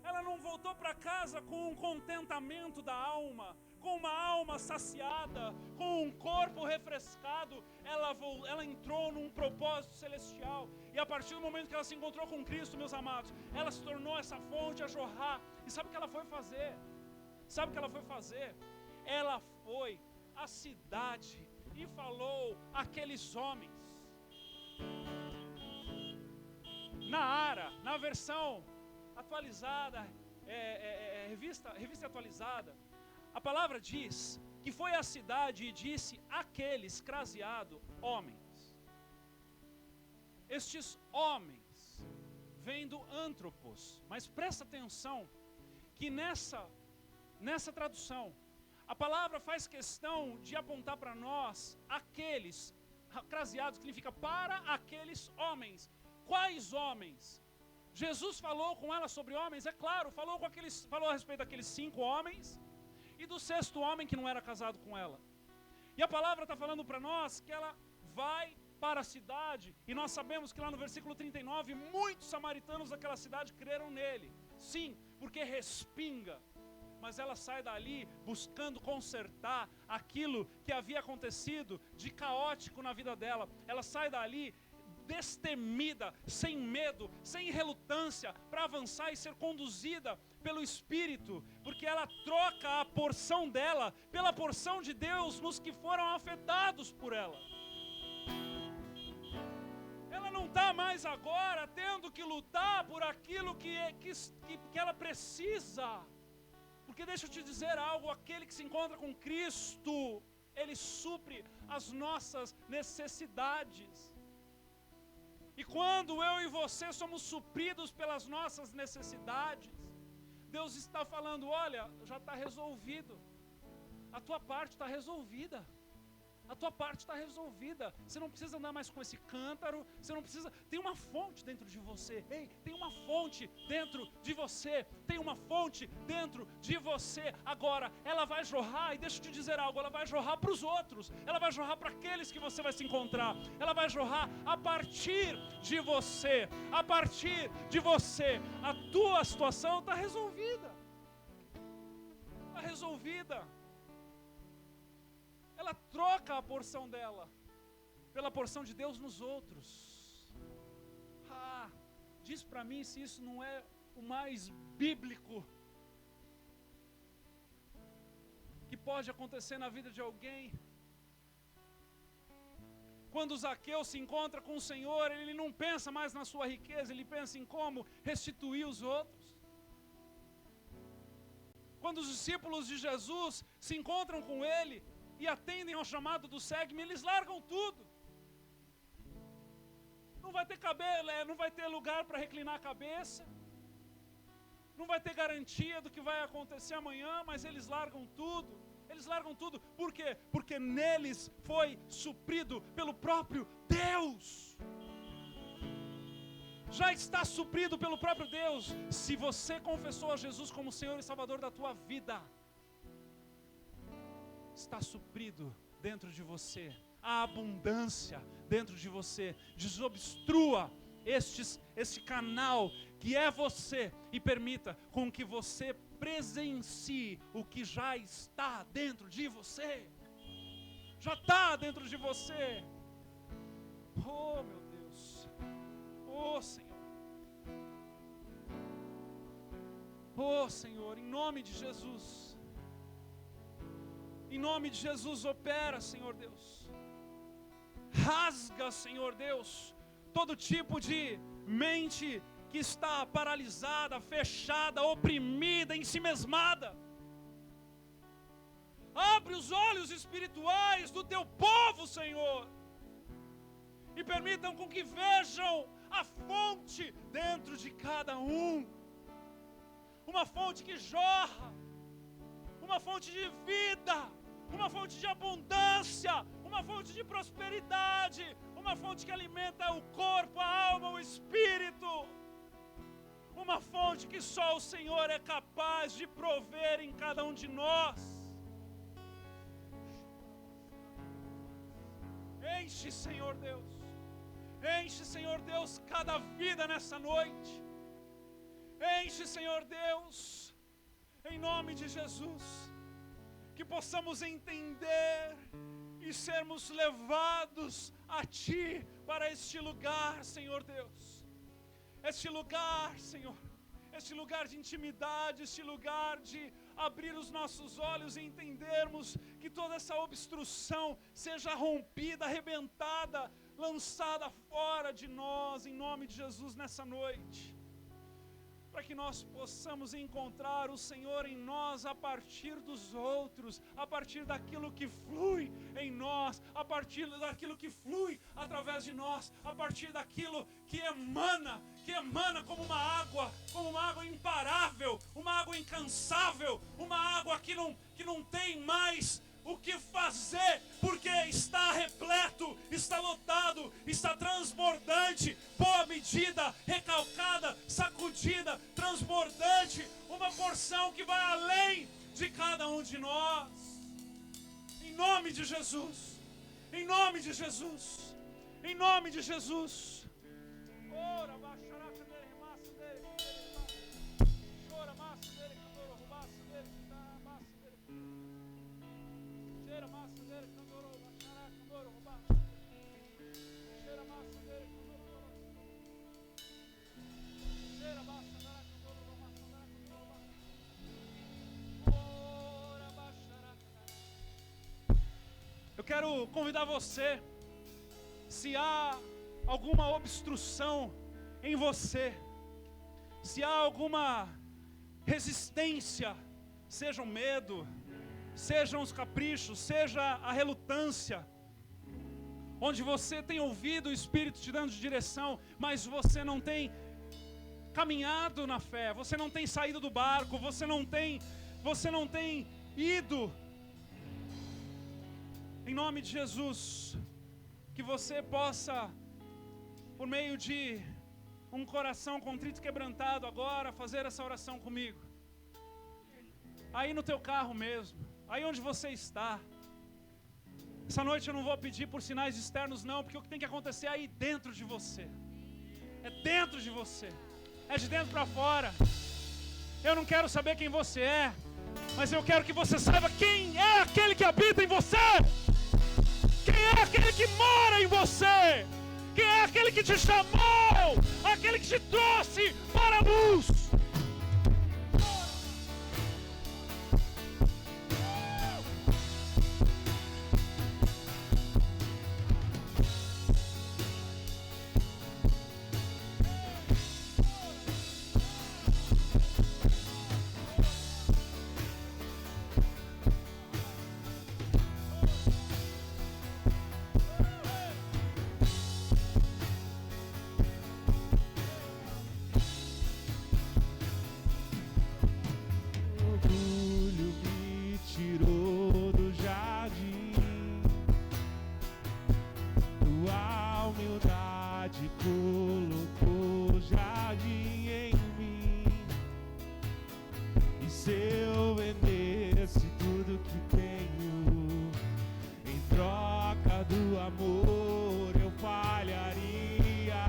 Ela não voltou para casa com um contentamento da alma, com uma alma saciada, com um corpo refrescado. Ela entrou num propósito celestial. E a partir do momento que ela se encontrou com Cristo, meus amados, ela se tornou essa fonte a jorrar. E sabe o que ela foi fazer? Ela foi à cidade e falou àqueles homens. Na ARA, na versão atualizada, revista atualizada, a palavra diz que foi à cidade e disse aqueles, craseado, homens. Estes homens vêm do antropos, mas presta atenção que nessa tradução, a palavra faz questão de apontar para nós aqueles, craseado significa para aqueles homens. Quais homens? Jesus falou com ela sobre homens, é claro, falou a respeito daqueles 5 homens e do 6º homem que não era casado com ela. E a palavra está falando para nós que ela vai para a cidade, e nós sabemos que lá no versículo 39, muitos samaritanos daquela cidade creram nele. Sim, porque respinga. Mas ela sai dali buscando consertar aquilo que havia acontecido de caótico na vida dela. Ela sai dali destemida, sem medo, sem relutância, para avançar e ser conduzida pelo Espírito, porque ela troca a porção dela pela porção de Deus nos que foram afetados por ela. Ela não está mais agora tendo que lutar por aquilo que ela precisa, porque deixa eu te dizer algo, aquele que se encontra com Cristo, Ele supre as nossas necessidades. E quando eu e você somos supridos pelas nossas necessidades, Deus está falando, olha, já está resolvido, a tua parte está resolvida. A tua parte está resolvida. Você não precisa andar mais com esse cântaro. Você não precisa. Tem uma fonte dentro de você. Ei, tem uma fonte dentro de você. Tem uma fonte dentro de você. Agora, ela vai jorrar. E deixa eu te dizer algo. Ela vai jorrar para os outros. Ela vai jorrar para aqueles que você vai se encontrar. Ela vai jorrar a partir de você. A partir de você. A tua situação está resolvida. Está resolvida. Ela troca a porção dela pela porção de Deus nos outros. Diz para mim se isso não é o mais bíblico que pode acontecer na vida de alguém. Quando Zaqueu se encontra com o Senhor, ele não pensa mais na sua riqueza, ele pensa em como restituir os outros. Quando os discípulos de Jesus se encontram com ele e atendem ao chamado do segue-me, eles largam tudo. Não vai ter cabelo, não vai ter lugar para reclinar a cabeça, não vai ter garantia do que vai acontecer amanhã, mas eles largam tudo. Eles largam tudo. Por quê? Porque neles foi suprido pelo próprio Deus. Já está suprido pelo próprio Deus. Se você confessou a Jesus como Senhor e Salvador da tua vida, está suprido dentro de você, a abundância dentro de você. Desobstrua este canal que é você e permita com que você presencie o que já está dentro de você. Já está dentro de você. Oh meu Deus, oh Senhor, oh Senhor, em nome de Jesus. Em nome de Jesus, opera, Senhor Deus. Rasga, Senhor Deus, todo tipo de mente que está paralisada, fechada, oprimida, ensimesmada. Abre os olhos espirituais do teu povo, Senhor, e permitam com que vejam a fonte dentro de cada um. Uma fonte que jorra, uma fonte de vida, uma fonte de abundância, uma fonte de prosperidade, uma fonte que alimenta o corpo, a alma, o espírito, uma fonte que só o Senhor é capaz de prover em cada um de nós. Enche, Senhor Deus, enche, Senhor Deus, cada vida nessa noite. Enche, Senhor Deus, em nome de Jesus, que possamos entender e sermos levados a Ti para este lugar, Senhor Deus. Este lugar, Senhor, este lugar de intimidade, este lugar de abrir os nossos olhos e entendermos que toda essa obstrução seja rompida, arrebentada, lançada fora de nós, em nome de Jesus nessa noite. para que nós possamos encontrar o Senhor em nós a partir dos outros, a partir daquilo que flui em nós, a partir daquilo que flui através de nós, a partir daquilo que emana como uma água imparável, uma água incansável, uma água que não tem mais o que fazer, porque está repleto, está lotado, está transbordante, boa medida, recalcada, sacudida, transbordante, uma porção que vai além de cada um de nós. Em nome de Jesus, em nome de Jesus, em nome de Jesus. Ora, baixará dele, massa dele, chora, massa dele, candoro, rubaça dele, massa dele. Cheira massa dele, candoro, baixará, candoro, rubaça. Cheira massa dele, candoro, cheira massa dele, candoro, rubaça, candoro, ora, baixará. Eu quero convidar você, se há alguma obstrução em você, se há alguma resistência, seja o medo, sejam os caprichos, seja a relutância, onde você tem ouvido o Espírito te dando de direção, mas você não tem caminhado na fé, você não tem saído do barco, você não tem ido. Em nome de Jesus, que você possa, por meio de um coração contrito e quebrantado, agora fazer essa oração comigo. Aí no teu carro mesmo, aí onde você está. Essa noite eu não vou pedir por sinais externos não, porque o que tem que acontecer é aí dentro de você. É dentro de você. É de dentro para fora. Eu não quero saber quem você é, mas eu quero que você saiba quem é aquele que habita em você. Quem é aquele que mora em você? Quem é aquele que te chamou? Aquele que te trouxe para a luz? Colocou jardim em mim, e se eu vendesse tudo que tenho em troca do amor, eu falharia.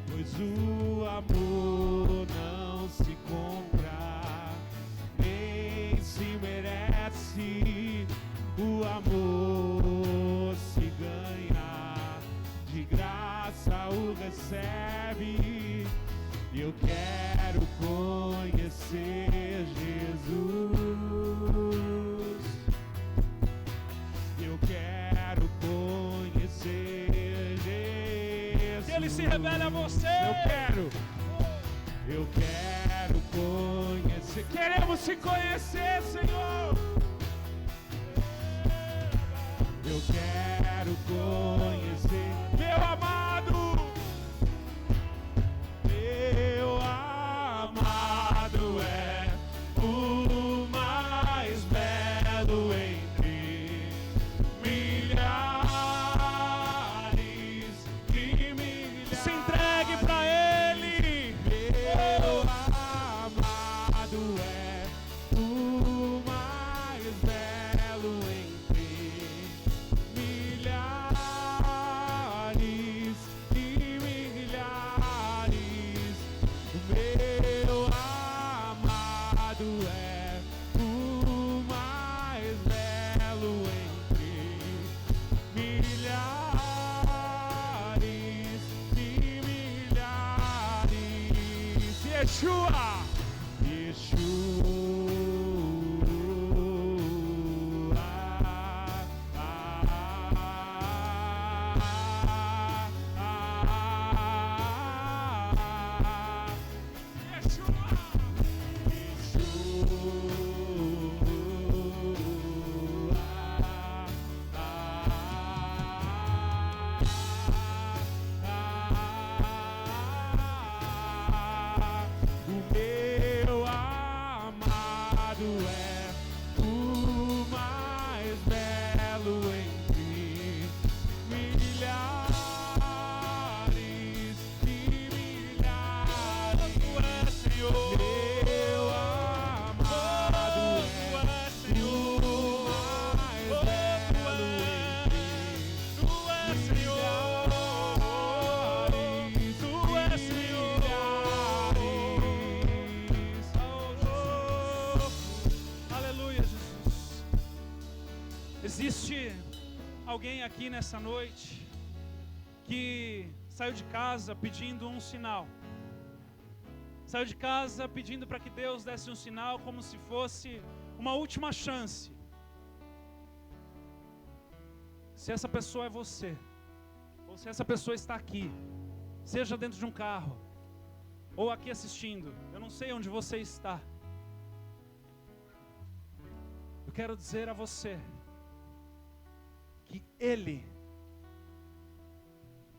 Pois o amor não se compra, nem se merece. O amor se ganha, de graça o recebe. Eu quero conhecer Jesus. Eu quero conhecer Jesus. Que Ele se revele a você. Eu quero conhecer. Queremos te conhecer, Senhor. Eu quero conhecer meu amado. Meu amado é o mais belo entre milhares e milhares. Se entregue para Ele. Meu amado é o mais belo entre milhares e milhares. Meu amado é o mais belo entre milhares e milhares. Yeshua, Yeshua. alguém aqui nessa noite que saiu de casa pedindo um sinal. Saiu de casa pedindo para que Deus desse um sinal como se fosse uma última chance. Se essa pessoa é você, ou se essa pessoa está aqui, seja dentro de um carro, ou aqui assistindo, eu não sei onde você está. Eu quero dizer a você que Ele,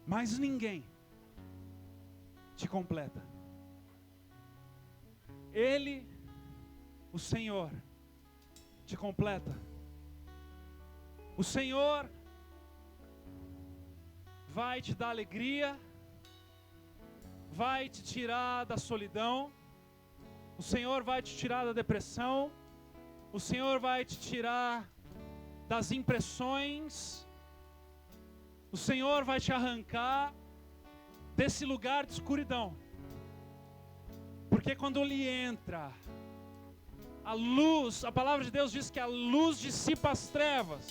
mais ninguém, te completa. Ele, o Senhor, te completa. O Senhor vai te dar alegria, vai te tirar da solidão, o Senhor vai te tirar da depressão, o Senhor vai te tirar das impressões, o Senhor vai te arrancar desse lugar de escuridão. Porque quando Ele entra, a luz, a palavra de Deus diz que a luz dissipa as trevas.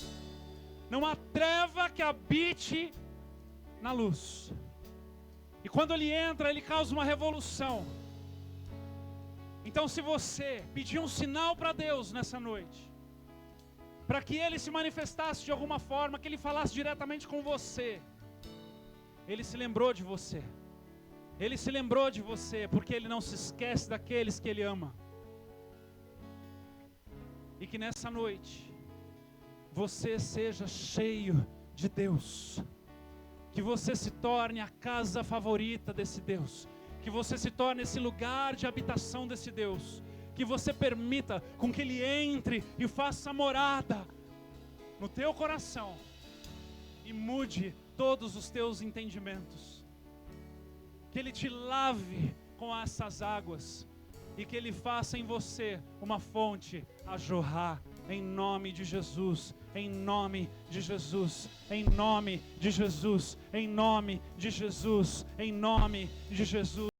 Não há treva que habite na luz. E quando Ele entra, Ele causa uma revolução. Então, se você pedir um sinal para Deus nessa noite, para que Ele se manifestasse de alguma forma, que Ele falasse diretamente com você, Ele se lembrou de você. Ele se lembrou de você, porque Ele não se esquece daqueles que Ele ama. E que nessa noite, você seja cheio de Deus. Que você se torne a casa favorita desse Deus. Que você se torne esse lugar de habitação desse Deus. Que você permita com que Ele entre e faça morada no teu coração. E mude todos os teus entendimentos. Que Ele te lave com essas águas. E que Ele faça em você uma fonte a jorrar. Em nome de Jesus, em nome de Jesus, em nome de Jesus, em nome de Jesus, em nome de Jesus.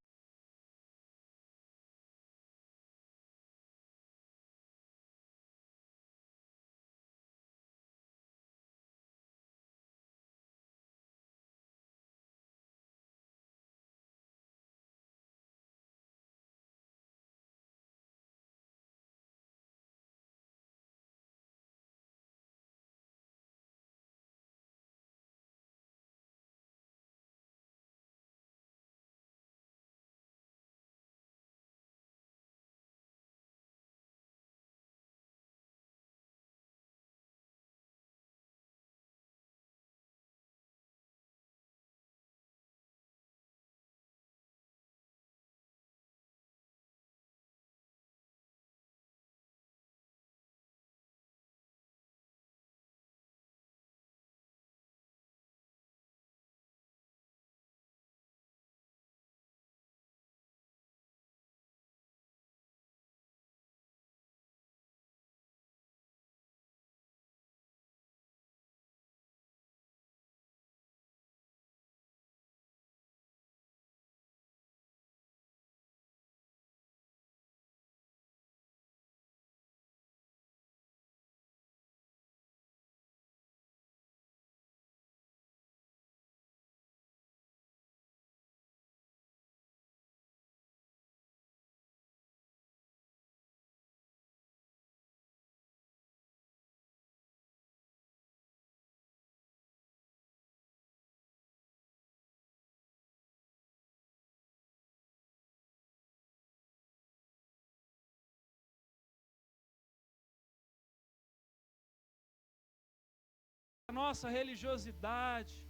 A nossa religiosidade,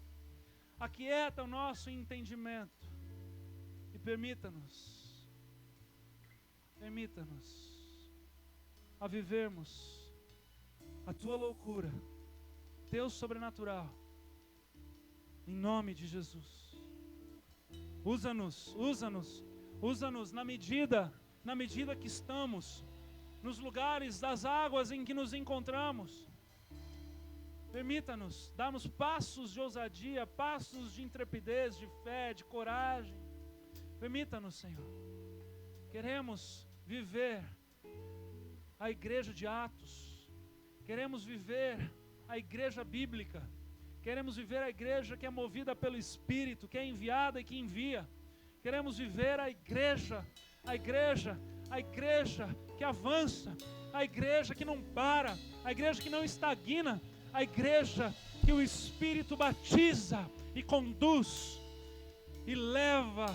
aquieta o nosso entendimento e permita-nos a vivermos a Tua loucura, Teu sobrenatural, em nome de Jesus. Usa-nos na medida que estamos nos lugares das águas em que nos encontramos. Permita-nos darmos passos de ousadia, passos de intrepidez, de fé, de coragem. Permita-nos, Senhor. Queremos viver a igreja de Atos. Queremos viver a igreja bíblica. Queremos viver a igreja que é movida pelo Espírito, que é enviada e que envia. Queremos viver a igreja que avança, a igreja que não para, a igreja que não estagna, a igreja que o Espírito batiza e conduz e leva,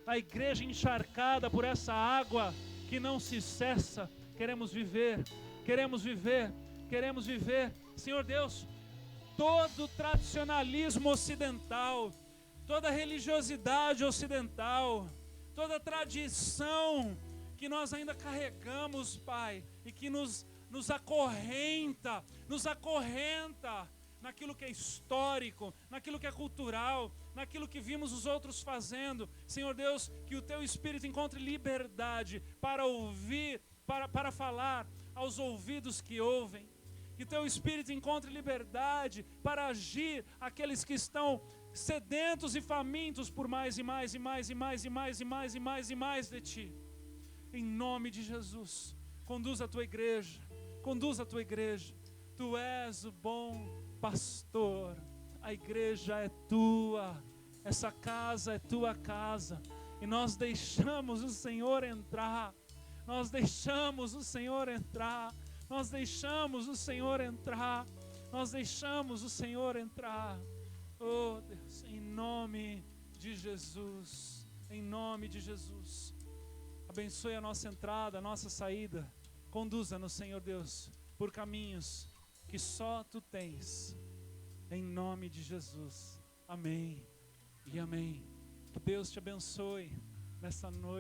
a igreja encharcada por essa água que não se cessa. Queremos viver, Senhor Deus, todo tradicionalismo ocidental, toda religiosidade ocidental, toda tradição que nós ainda carregamos, Pai, e que nos acorrenta naquilo que é histórico, naquilo que é cultural, naquilo que vimos os outros fazendo. Senhor Deus, que o Teu Espírito encontre liberdade para ouvir, para falar aos ouvidos que ouvem. Que Teu Espírito encontre liberdade para agir aqueles que estão sedentos e famintos por mais e mais e mais e mais e mais e mais e mais e mais de Ti. Em nome de Jesus, conduz a Tua igreja, Tu és o bom pastor, a igreja é Tua, essa casa é Tua casa, e nós deixamos o Senhor entrar, nós deixamos o Senhor entrar, oh Deus, em nome de Jesus, abençoe a nossa entrada, a nossa saída, conduza-nos, Senhor Deus, por caminhos que só Tu tens, em nome de Jesus, amém e amém. Que Deus te abençoe nessa noite.